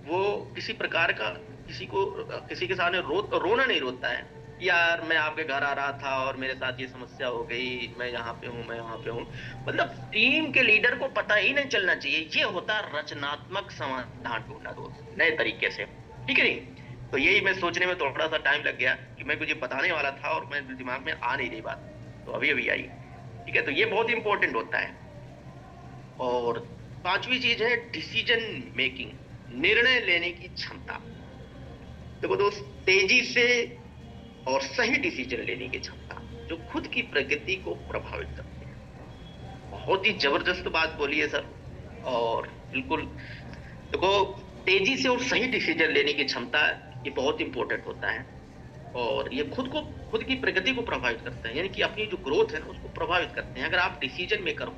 वो किसी प्रकार का किसी को किसी के सामने रोना नहीं रोता है। यार मैं आपके घर आ रहा था और मेरे साथ ये समस्या हो गई, मैं यहाँ पे हूँ, मैं वहां पे हूँ। मतलब टीम के लीडर को पता ही नहीं चलना चाहिए। ये होता है रचनात्मक समाधान ढूंढना दोस्त, नए तरीके से। ठीक है नहीं। तो यही मैं सोचने में थोड़ा सा टाइम लग गया कि मैं कुछ ये बताने वाला था और मैं दिमाग में आ नहीं रही बात, तो अभी अभी आई। ठीक है, तो ये बहुत इंपॉर्टेंट होता है। और पांचवी चीज है डिसीजन मेकिंग, निर्णय लेने की क्षमता। देखो दोस्त, तेजी से और सही डिसीजन लेने की क्षमता जो खुद की प्रगति को प्रभावित करती है। बहुत ही जबरदस्त बात बोली है सर। और बिल्कुल देखो, तेजी से और सही डिसीजन लेने की क्षमता ये बहुत इंपॉर्टेंट होता है। और ये खुद की प्रगति को प्रभावित करते हैं, यानी कि अपनी जो ग्रोथ है ना उसको प्रभावित करते हैं। अगर आप डिसीजन मेकर हो,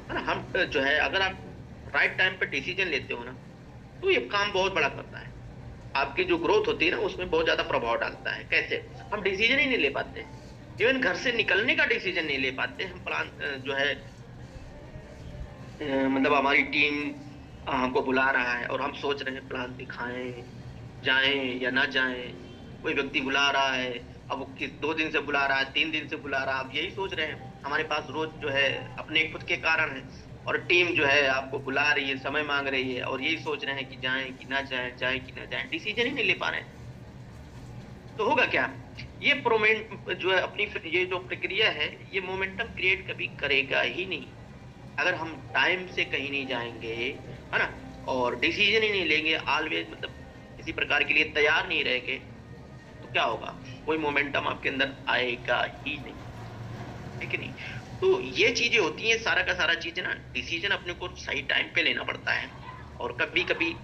है ना, हम जो है अगर आप राइट टाइम पे डिसीजन लेते हो ना, तो ये काम बहुत बड़ा करता है। आपकी जो ग्रोथ होती है ना उसमें बहुत ज्यादा प्रभाव डालता है। कैसे? हम डिसीजन ही नहीं ले पाते, इवन घर से निकलने का डिसीजन नहीं ले पाते। हम प्लान जो है मतलब हमारी टीम हमको बुला रहा है और हम सोच रहे हैं प्लान दिखाएं, जाएं या ना जाएं। कोई व्यक्ति बुला रहा है, अब वो 2 दिन से बुला रहा है, 3 दिन से बुला रहा है, अब यही सोच रहे हैं। हमारे पास रोज जो है अपने खुद के कारण है, और टीम जो है आपको बुला रही है, समय मांग रही है, और यही सोच रहे हैं कि जाएं कि ना जाएं, जाएं कि ना जाएं, डिसीजन ही नहीं ले पा रहे हैं। तो होगा क्या, ये प्रोमेंट जो है अपनी ये जो प्रक्रिया है ये मोमेंटम क्रिएट कभी करेगा ही नहीं। अगर हम टाइम से कहीं नहीं जाएंगे, है ना, और डिसीजन ही नहीं लेंगे, ऑलवेज मतलब किसी प्रकार के लिए तैयार नहीं रहेंगे, तो क्या होगा, कोई मोमेंटम आपके अंदर आएगा ही नहीं, है कि नहीं। तो ये चीजें होती हैं, सारा का सारा चीजें ना, डिसीजन अपने को सही टाइम पे लेना पड़ता है। और कभी कभी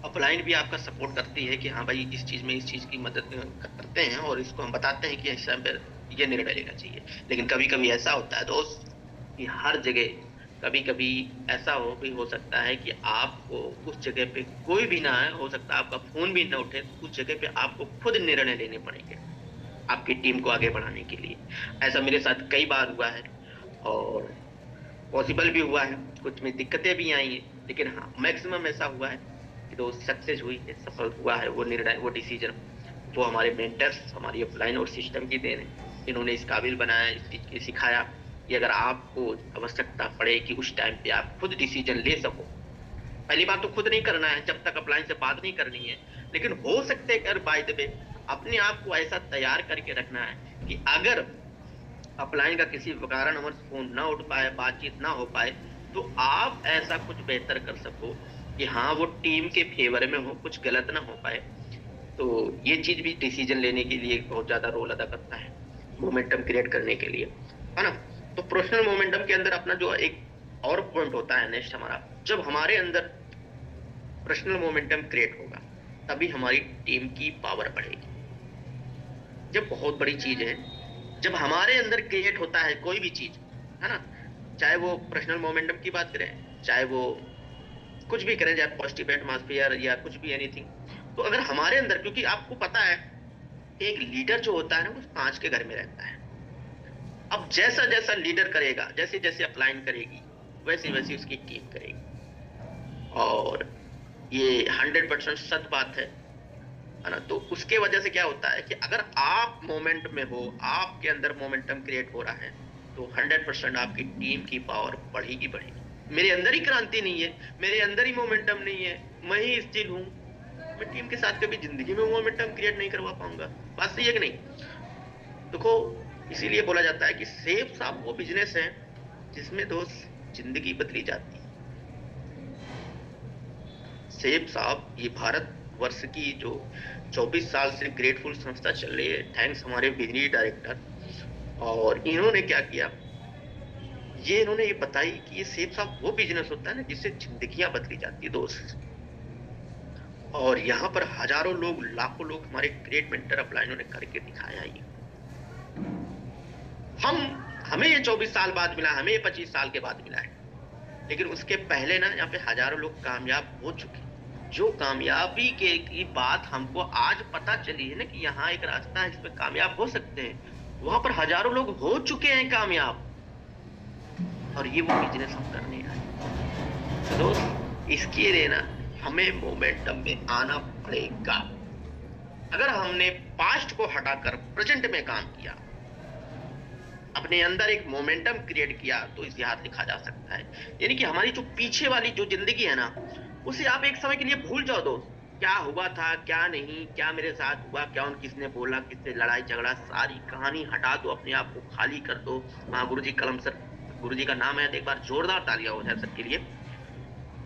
अपलाइन भी आपका सपोर्ट करती है कि हाँ भाई इस चीज में इस चीज की मदद करते हैं और इसको हम बताते हैं कि इस टाइम पर ये निर्णय लेना चाहिए। लेकिन कभी कभी ऐसा होता है दोस्त कि हर जगह कभी कभी ऐसा हो भी हो सकता है कि आपको उस जगह पे कोई भी ना है, हो सकता है आपका फोन भी ना उठे, तो उस जगह पे आपको खुद निर्णय लेने पड़ेंगे आपकी टीम को आगे बढ़ाने के लिए। ऐसा मेरे साथ कई बार हुआ है और पॉसिबल भी हुआ है, कुछ में दिक्कतें भी आई हैं, लेकिन हाँ मैक्सिमम ऐसा हुआ है कि दोस्त सक्सेस हुई है, सफल हुआ है वो निर्णय, वो डिसीजन। वो हमारे मेंटर्स, हमारी अपलाइन और सिस्टम की देन है, इन्होंने इस काबिल बनाया, इस चीज की सिखाया कि अगर आपको आवश्यकता पड़े कि उस टाइम पे आप खुद डिसीजन ले सको। पहली बात तो खुद नहीं करना है जब तक अपलाइन से बात नहीं करनी है, लेकिन हो सकते कर बाय द वे अपने आप को ऐसा तैयार करके रखना है कि अगर अपलाइन का किसी कारणवश फोन ना उठ पाए, बातचीत ना हो पाए, तो आप ऐसा कुछ बेहतर कर सको कि हाँ वो टीम के फेवर में हो, कुछ गलत ना हो पाए। तो ये चीज भी डिसीजन लेने के लिए बहुत ज्यादा रोल अदा करता है, मोमेंटम क्रिएट करने के लिए, है ना। तो प्रोफेशनल मोमेंटम के अंदर अपना जो एक और पॉइंट होता है नेक्स्ट हमारा, जब हमारे अंदर पर्सनल मोमेंटम क्रिएट होगा तभी हमारी टीम की पावर बढ़ेगी। जब बहुत बड़ी चीज है, जब हमारे अंदर क्रिएट होता है कोई भी चीज, है ना, चाहे वो पर्सनल मोमेंटम की बात करें, चाहे वो कुछ भी करें, चाहे पॉजिटिव एटमॉस्फेयर या कुछ भी एनीथिंग, तो अगर हमारे अंदर, क्योंकि आपको पता है कि एक लीडर जो होता है ना वो कांच के घर में रहता है। अब जैसा जैसा लीडर करेगा, जैसे जैसे अपलाइन करेगी, वैसे वैसे उसकी टीम करेगी। और ये 100% सच बात है ना। तो उसके वजह से क्या होता है कि अगर आप मोमेंट में हो, आपके अंदर मोमेंटम क्रिएट हो रहा है, तो 100% आपकी टीम की पावर बढ़ेगी बढ़ेगी। मेरे अंदर ही क्रांति नहीं है, मेरे अंदर ही मोमेंटम नहीं है, मैं ही स्टिल हूं, मैं टीम के साथ कभी जिंदगी में मोमेंटम क्रिएट नहीं करवा पाऊंगा। बात सही है कि नहीं? देखो, इसीलिए बोला जाता है कि सेफ साहब वो बिजनेस है जिसमें दोस्त जिंदगी बदली जाती है। सेफ साहब ये भारत वर्ष की जो 24 साल से ग्रेटफुल संस्था चल रही है, थैंक्स हमारे बिजली डायरेक्टर। और इन्होंने क्या किया, ये इन्होंने ये बताई कि ये सेफ साहब वो बिजनेस होता है ना जिससे जिंदगियां बदली जाती है दोस्त। और यहाँ पर हजारों लोग, लाखों लोग हमारे ग्रेट मेंटर अपलाइनों ने करके दिखाया। ये हमें ये 24 साल बाद मिला, हमें ये 25 साल के बाद मिला है, लेकिन उसके पहले ना यहाँ पे हजारों लोग कामयाब हो चुके। जो कामयाबी की बात हमको आज पता चली है ना कि यहाँ एक रास्ता है जिसमें कामयाब हो सकते हैं, वहां पर हजारों लोग हो चुके हैं कामयाब, और ये वो बिजनेस हम करने आए। तो दोस्त, इसके लिए ना हमें मोमेंटम में आना पड़ेगा। अगर हमने पास्ट को हटाकर प्रेजेंट में काम किया, अपने अंदर एक मोमेंटम क्रिएट किया, तो इतिहास लिखा जा सकता है। यानी कि हमारी जो पीछे वाली जो जिंदगी है ना, उसे आप एक समय के लिए भूल जाओ दोस्त। क्या हुआ था, क्या नहीं, क्या मेरे साथ हुआ, क्या किसने बोला, किससे लड़ाई झगड़ा, सारी कहानी हटा दो, अपने आप को खाली कर दो। वहां गुरुजी कलम सर, गुरुजी का नाम है तो एक बार जोरदार तालियां हो जाए सर के लिए।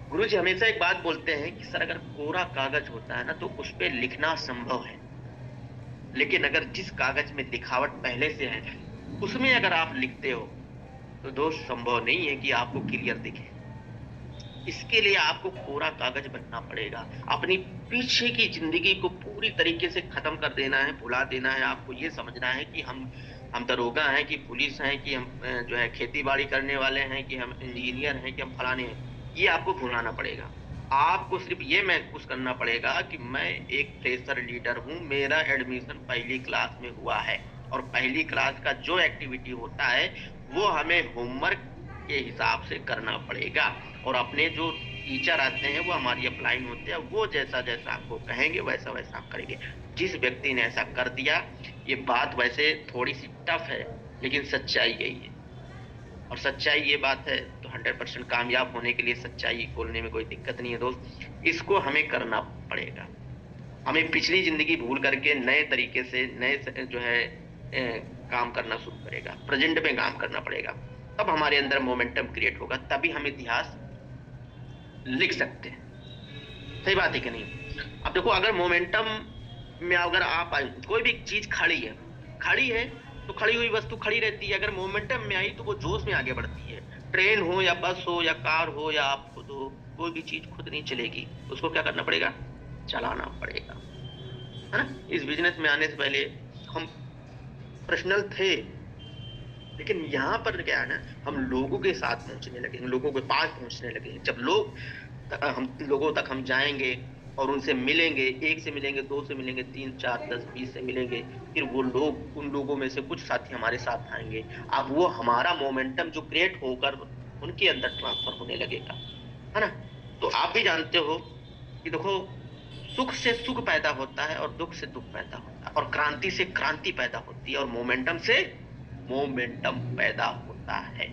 गुरुजी हमेशा एक बात बोलते हैं कि सर अगर कोरा कागज होता है ना तो उस पर लिखना संभव है, लेकिन अगर जिस कागज में लिखावट पहले से है उसमें अगर आप लिखते हो तो दोस्त संभव नहीं है कि आपको क्लियर दिखे। इसके लिए आपको कोरा कागज बनना पड़ेगा। अपनी पीछे की जिंदगी को पूरी तरीके से खत्म कर देना है, भुला देना है। आपको ये समझना है कि हम दरोगा हैं, कि पुलिस हैं, कि हम जो है खेती बाड़ी करने वाले हैं, कि हम इंजीनियर हैं, कि हम फलाने हैं। ये आपको भुलाना पड़ेगा। आपको सिर्फ ये महसूस करना पड़ेगा कि मैं एक फ्रेशर लीडर हूं, मेरा एडमिशन पहली क्लास में हुआ है, और पहली क्लास का जो एक्टिविटी होता है वो हमें होमवर्क के हिसाब से करना पड़ेगा। और अपने जो टीचर आते हैं वो हमारी अपलाइन होते हैं, वो जैसा जैसा आपको कहेंगे वैसा वैसा आप करेंगे। जिस व्यक्ति ने ऐसा कर दिया, ये बात वैसे थोड़ी सी टफ है लेकिन सच्चाई यही है। और सच्चाई ये बात है तो 100% कामयाब होने के लिए सच्चाई बोलने में कोई दिक्कत नहीं है दोस्त। इसको हमें करना पड़ेगा। हमें पिछली जिंदगी भूल करके नए तरीके से नए जो है काम करना शुरू करेगा, प्रेजेंट में काम करना पड़ेगा। तब हमारे अंदर मोमेंटम क्रिएट होगा, तभी हम इतिहास लिख सकते हैं। सही बात है कि नहीं? अब देखो, अगर मोमेंटम में अगर आप कोई भी चीज खड़ी है तो खड़ी हुई वस्तु खड़ी रहती है। अगर मोमेंटम में आई तो वो जोश में आगे बढ़ती है। ट्रेन हो या बस हो या कार हो या आप खुद हो, कोई भी चीज खुद नहीं चलेगी, उसको क्या करना पड़ेगा? चलाना पड़ेगा, है ना। इस बिजनेस में आने से पहले हम प्रोफेशनल थे, लेकिन यहाँ पर क्या है ना, हम लोगों के साथ पहुंचने लगे, लोगों के पास पहुंचने लगे। जब हम लोगों तक हम जाएंगे और उनसे मिलेंगे, एक से मिलेंगे, दो से मिलेंगे, 3, 4, 10, 20 से मिलेंगे, फिर वो लोग, उन लोगों में से कुछ साथी हमारे साथ आएंगे। अब वो हमारा मोमेंटम जो क्रिएट होकर उनके अंदर ट्रांसफर होने लगेगा, है ना। तो आप भी जानते हो कि देखो, सुख से सुख पैदा होता है और दुख से दुख पैदा होता है, और क्रांति से क्रांति पैदा होती है, और मोमेंटम से मोमेंटम पैदा होता है।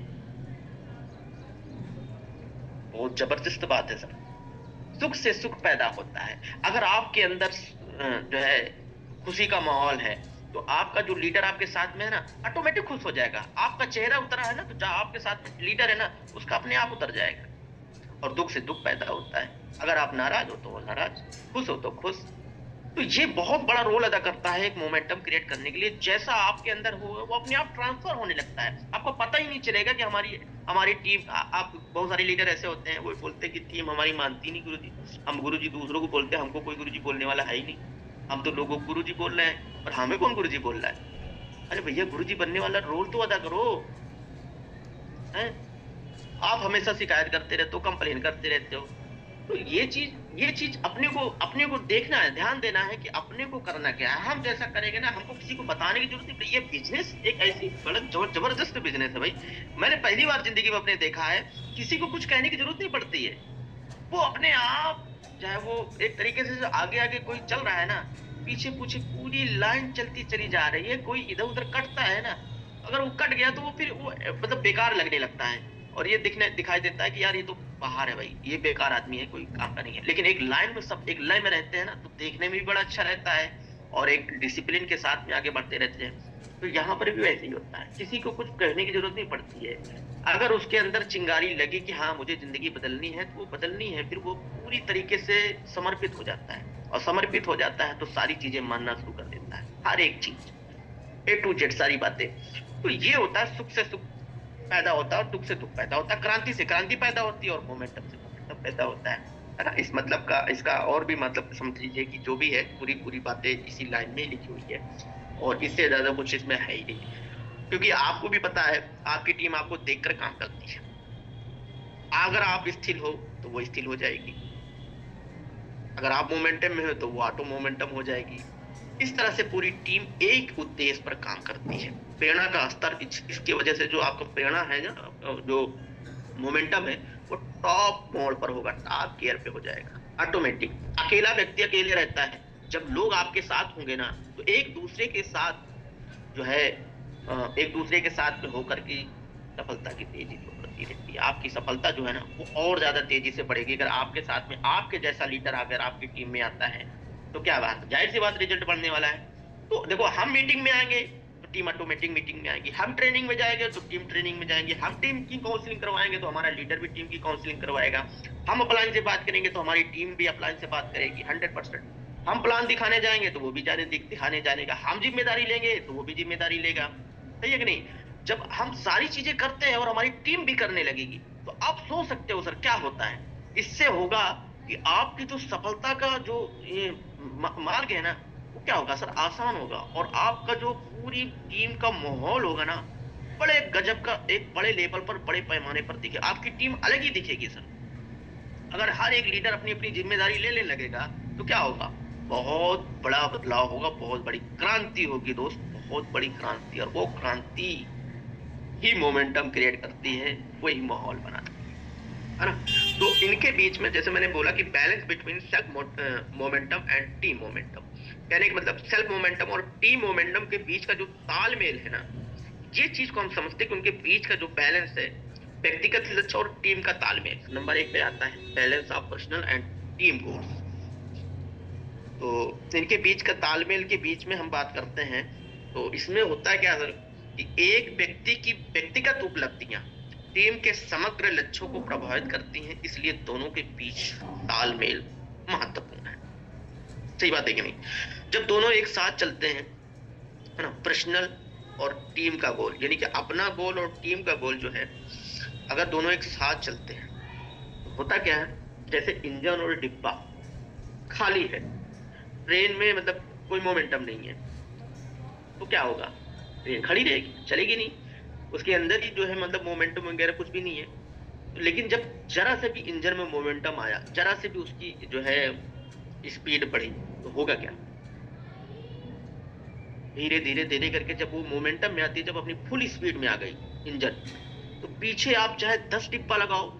बहुत जबरदस्त बात है सर। सुख से सुख पैदा होता है। अगर आपके अंदर जो है खुशी का माहौल है, तो आपका जो लीडर आपके साथ में है ना, ऑटोमेटिक खुश हो जाएगा। आपका चेहरा उतरा है ना, तो जहां आपके साथ में लीडर है ना, उसका अपने आप उतर जाएगा। और दुख से दुख पैदा होता है। अगर आप नाराज हो तो वो नाराज, खुश हो तो खुश। तो ये बहुत बड़ा रोल अदा करता है एक मोमेंटम क्रिएट करने के लिए। जैसा आपके अंदर हो वो अपने आप ट्रांसफर होने लगता है, आपको पता ही नहीं चलेगा कि हमारी हमारी टीम, आप बहुत सारे लीडर ऐसे होते हैं वो बोलते हैं कि टीम हमारी मानती नहीं गुरुजी। हम गुरुजी दूसरों को बोलते हैं, हमको कोई गुरुजी बोलने वाला है ही नहीं। हम तो लोगों को गुरुजी बोल रहे हैं और हमें कौन गुरुजी बोल रहा है? अरे भैया, गुरुजी बनने वाला रोल तो अदा करो, है। आप हमेशा शिकायत करते रहते हो, कंप्लेन करते रहते हो, तो ये चीज अपने को देखना है, ध्यान देना है कि अपने को करना क्या है। हम जैसा करेंगे ना, हमको किसी को बताने की जरूरत नहीं। ये बिजनेस एक ऐसी बड़ा जबरदस्त बिजनेस है भाई। मैंने पहली बार जिंदगी में अपने देखा है, किसी को कुछ कहने की जरूरत नहीं पड़ती है। वो अपने आप, चाहे वो एक तरीके से जो आगे आगे कोई चल रहा है ना, पीछे पीछे पूरी लाइन चलती चली जा रही है। कोई इधर उधर कटता है ना, अगर वो कट गया तो वो फिर वो मतलब बेकार लगने लगता है। और ये दिखाई देता है कि यार ये तो बाहर है भाई, ये बेकार आदमी है, कोई काम का नहीं है। लेकिन एक लाइन में सब एक लाइन में रहते हैं ना, तो देखने में भी बड़ा अच्छा रहता है और एक डिसिप्लिन के साथ में आगे बढ़ते रहते हैं। तो यहाँ पर भी वैसे ही होता है, किसी को कुछ कहने की जरूरत नहीं पड़ती है। अगर उसके अंदर चिंगारी लगी कि हाँ मुझे जिंदगी बदलनी है, तो वो बदलनी है, फिर वो पूरी तरीके से समर्पित हो जाता है। और समर्पित हो जाता है तो सारी चीजें मानना शुरू कर देता है, हर एक चीज, A to Z सारी बातें। तो ये होता है, सुख से सुख पैदा होता है और दुख से दुख पैदा होता है, क्रांति से क्रांति पैदा होती है और मोमेंटम से मोमेंटम पैदा होता है ना। इस मतलब का, इसका और भी मतलब समझ लीजिए कि जो भी है पूरी पूरी बातें इसी लाइन में लिखी हुई है, और इससे ज्यादा कुछ इसमें है ही नहीं। क्योंकि आपको भी पता है, आपकी टीम आपको देखकर काम करती है। अगर आप स्थिर हो तो वो स्थिर हो जाएगी, अगर आप मोमेंटम में हो तो वो ऑटो मोमेंटम हो जाएगी। इस तरह से पूरी टीम एक उद्देश्य पर काम करती है। प्रेरणा का स्तर इसकी वजह से, जो आपका प्रेरणा है ना, जो मोमेंटम है, वो टॉप मोड पर होगा, टॉप गियर पे हो जाएगा ऑटोमेटिक। अकेला व्यक्ति अकेले रहता है, जब लोग आपके साथ होंगे ना, तो एक दूसरे के साथ जो है एक दूसरे के साथ में होकर की सफलता की तेजी जो बढ़ती रहती है। आपकी सफलता जो है ना, वो और ज्यादा तेजी से बढ़ेगी अगर आपके साथ में आपके जैसा लीडर अगर आपकी टीम में आता है। तो क्या बात, जाहिर सी बात, रिजल्ट बढ़ने वाला है। तो देखो, हम मीटिंग में आएंगे तो टीम ऑटोमेटिक मीटिंग में आएगी, हम ट्रेनिंग में जाएंगे तो टीम ट्रेनिंग में जाएंगे, हम टीम की काउंसलिंग करवाएंगे तो हमारा लीडर भी टीम की काउंसलिंग करवाएगा, हम अपलाइन से बात करेंगे तो हमारी टीम भी अपलाइन से बात करेगी 100%। हम प्लान दिखाने जाएंगे तो वो भी दिखाने जाने का, हम जिम्मेदारी लेंगे तो वो भी जिम्मेदारी लेगा। सही है कि नहीं? जब हम सारी चीजें करते हैं और हमारी टीम भी करने लगेगी, तो आप सोच सकते हो सर क्या होता है। इससे होगा कि आपकी जो सफलता का जो ये मार्ग है ना, वो क्या होगा सर, आसान होगा। और आपका जो पूरी टीम का माहौल होगा ना, बड़े गजब का, एक बड़े लेवल पर, बड़े पैमाने पर दिखे, आपकी टीम अलग ही दिखेगी सर। अगर हर एक लीडर अपनी अपनी जिम्मेदारी लेने लगेगा, तो क्या होगा, बहुत बड़ा बदलाव होगा, बहुत बड़ी क्रांति होगी दोस्त, बहुत बड़ी क्रांति। और वो क्रांति ही मोमेंटम क्रिएट करती है, वही माहौल बनाती है ना। तो इनके बीच में, जैसे मैंने बोला कि balance between self momentum and team momentum, कहने का मतलब सेल्फ मोमेंटम और टीम मोमेंटम के बीच का जो तालमेल है ना, ये चीज को हम समझते हैं कि उनके बीच का जो बैलेंस है, व्यक्तिगत लक्ष्य और टीम का तालमेल, नंबर 1 पे आता है balance of personal and team goals. तो इनके बीच का तालमेल के बीच में हम बात करते हैं। तो इसमें होता है क्या सर, कि एक व्यक्ति की व्यक्तिगत उपलब्धियां टीम के समग्र लक्ष्यों को प्रभावित करती हैं, इसलिए दोनों के बीच तालमेल महत्वपूर्ण है। सही बात है कि नहीं? जब दोनों एक साथ चलते हैं, है ना, पर्सनल और टीम का गोल, यानी कि अपना गोल और टीम का गोल जो है, अगर दोनों एक साथ चलते हैं, तो होता क्या है, जैसे इंजन और डिब्बा खाली है, ट्रेन में मतलब कोई मोमेंटम नहीं है, तो क्या होगा, ट्रेन खड़ी रहेगी, चलेगी नहीं, उसके अंदर ही जो है मतलब मोमेंटम वगैरह कुछ भी नहीं है। लेकिन जब जरा से भी इंजन में मोमेंटम आया, जरा से भी उसकी जो है स्पीड बढ़ी, तो होगा क्या, धीरे धीरे धीरे करके जब वो मोमेंटम में आती है, जब अपनी फुल स्पीड में आ गई इंजन, तो पीछे आप चाहे 10 डिब्बा लगाओ,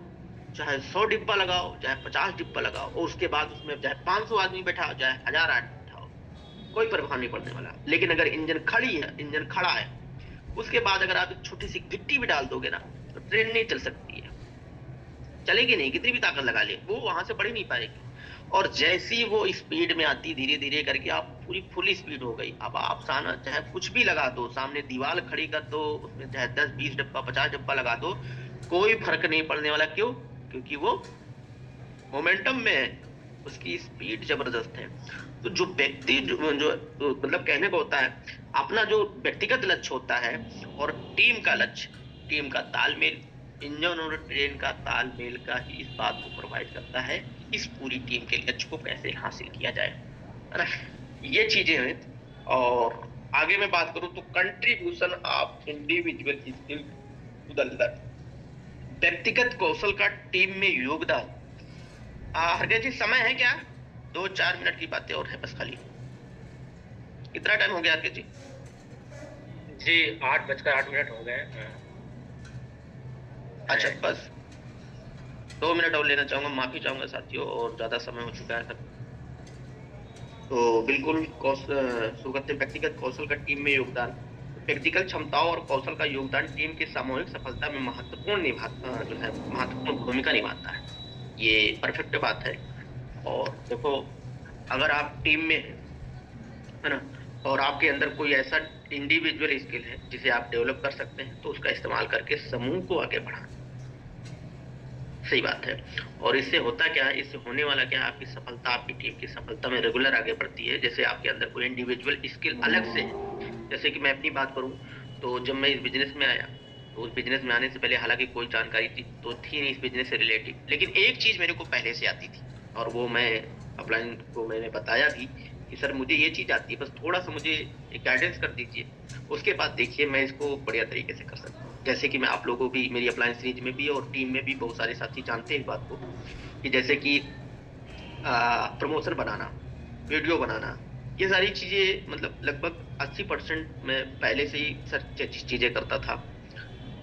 चाहे 100 डिब्बा लगाओ, चाहे 50 डिब्बा लगाओ, और उसके बाद उसमें चाहे 500 आदमी बैठाओ, चाहे 1000 आदमी बैठाओ, कोई प्रभाव नहीं पड़ने वाला। लेकिन अगर इंजन खड़ी है, इंजन खड़ा है, उसके बाद अगर आप एक छोटी सी गिट्टी भी डाल दोगे ना, तो ट्रेन नहीं चल सकती है, चलेगी नहीं, कितनी भी ताकत लगा ले, वो वहां से बढ़ ही नहीं पाएगी। और जैसी वो स्पीड में आती, धीरे धीरे करके आप पूरी फुल स्पीड हो गई, अब आप सामने चाहे कुछ भी लगा दो, सामने दीवार खड़ी कर दो, उसमें चाहे 10 20 डब्बा 50 डब्बा लगा दो, कोई फर्क नहीं पड़ने वाला। क्यों? क्योंकि वो मोमेंटम में है, उसकी स्पीड जबरदस्त है। तो जो व्यक्ति जो मतलब कहने को होता है, अपना जो व्यक्तिगत लक्ष्य होता है और टीम का लक्ष्य, टीम का तालमेल, इंजन और ट्रेन का तालमेल का ही इस बात को प्रभावित करता है कि इस पूरी टीम के लक्ष्य को कैसे हासिल किया जाए, है ना। ये चीजें हैं। और आगे मैं बात करूं तो contribution of individual skill to the, व्यक्तिगत कौशल का टीम में योगदान हरकत जी, समय है क्या? 2-4 मिनट की बातें और है बस खाली। कितना टाइम हो गया हरकत जी? जी 8:08 हो गए अच्छा, हैं। बस 2 मिनट और लेना चाहूंगा, माफी चाहूंगा साथियों, और ज्यादा समय हो चुका है। तो बिल्कुल सुगत व्यक्तिगत कौशल का टीम में योगदान। व्यक्तिगत क्षमताओं और कौशल का योगदान टीम की सामूहिक सफलता में जो है महत्वपूर्ण भूमिका निभाता है। ये परफेक्ट बात है। और देखो, अगर आप टीम में हैं, है ना, और आपके अंदर कोई ऐसा इंडिविजुअल स्किल है जिसे आप डेवलप कर सकते हैं, तो उसका इस्तेमाल करके समूह को आगे बढ़ाना। सही बात है। और इससे होता क्या है, इससे होने वाला क्या है, आपकी सफलता, आपकी टीम की सफलता में रेगुलर आगे बढ़ती है। जैसे आपके अंदर कोई इंडिविजुअल स्किल अलग से है। जैसे कि मैं अपनी बात करूं, तो जब मैं इस बिजनेस में आया, तो उस बिजनेस में आने से पहले हालांकि कोई जानकारी थी नहीं इस बिजनेस से रिलेटेड, लेकिन एक चीज मेरे को पहले से आती थी, और वो मैं अपलाइन को मैंने बताया भी कि सर मुझे ये चीज आती है, बस थोड़ा सा मुझे एक गाइडेंस कर दीजिए। उसके बाद देखिए मैं इसको बढ़िया तरीके से कर सकता हूँ। जैसे कि मैं आप लोगों को भी, मेरी अप्लायंस सीरीज में भी और टीम में भी बहुत सारे साथी जानते हैं इस बात को, कि जैसे कि प्रमोशन बनाना, वीडियो बनाना, ये सारी चीजें मतलब लगभग 80% मैं पहले से ही सर चीजें करता था।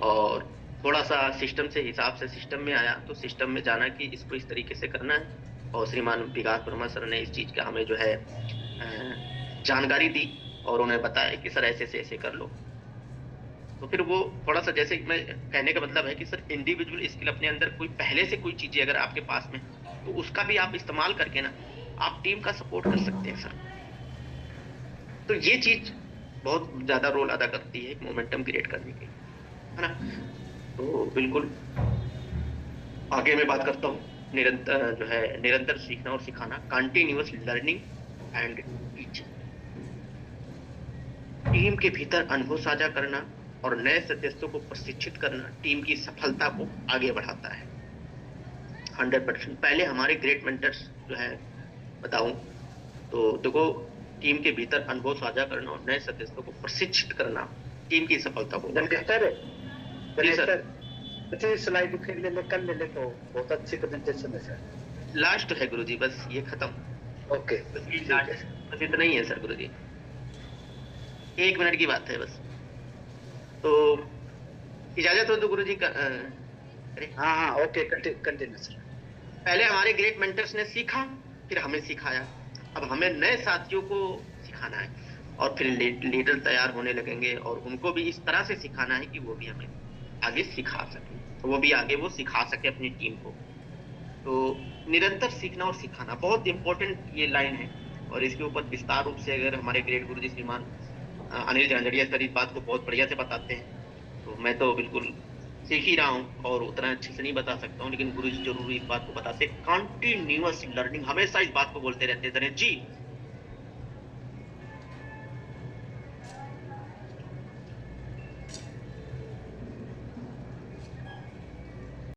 और थोड़ा सा सिस्टम से हिसाब से सिस्टम में आया, तो सिस्टम में जाना कि इसको इस तरीके से करना है। और श्रीमान विकास वर्मा सर ने इस चीज का हमें जो है जानकारी दी, और उन्हें बताया कि सर ऐसे से ऐसे कर लो। तो फिर वो थोड़ा सा, जैसे मैं कहने का मतलब है कि सर इंडिविजुअल स्किल अपने अंदर कोई पहले से कोई चीजें अगर आपके पास में, तो उसका भी आप इस्तेमाल करके ना आप टीम का सपोर्ट कर सकते हैं सर। तो ये चीज बहुत ज्यादा रोल अदा करती है मोमेंटम क्रिएट करने के लिए, है ना। तो बिल्कुल आगे मैं बात करता हूँ, निरंतर जो है निरंतर सीखना और सिखाना, continuous learning and teaching. Team के भीतर अनुभव साझा करना और नए सदस्यों को प्रशिक्षित करना टीम की सफलता को आगे बढ़ाता है। 100%। पहले हमारे ग्रेट मेंटर्स जो है बताऊं, तो देखो, टीम के भीतर अनुभव साझा करना और नए सदस्यों को प्रशिक्षित करना टीम की सफलता को बढ़ाता सर, है। जी सर। अच्छी स्लाइड फिर ले ले, कर ले ले, तो बहुत अच्छी प्रेजेंटेशन है सर। लास्ट है गुरुजी, बस ये खत्म। ओके, बस ये ठीक है लास्ट, बस इतना ही है सर गुरुजी। 1 मिनट की बात है बस। तो इजाजत हो तो गुरुजी का अरे, हाँ हाँ, ओके, कंटिन्यू सर। पहले हमारे ग्रेट मेंटर्स ने सीखा, फिर हमें सिखाया। अब हमें नए साथियों को सिखाना है, और फिर लीडर तैयार होने लगेंगे, और उनको भी इस तरह से सिखाना है कि वो भी हमें आगे सिखा सके, वो भी आगे वो सिखा सके अपनी टीम को। तो निरंतर सीखना और सिखाना बहुत इंपॉर्टेंट ये लाइन है। और इसके ऊपर विस्तार रूप से अगर हमारे ग्रेट गुरुजी श्रीमान अनिल झांझड़िया सर इस बात को बहुत बढ़िया से बताते हैं। तो मैं तो बिल्कुल सीख ही रहा हूँ, और उतना अच्छे से नहीं बता सकता हूँ, लेकिन गुरु जी जरूर इस बात को बताते, कंटिन्यूअस लर्निंग, हमेशा इस बात को बोलते रहते हैं जी।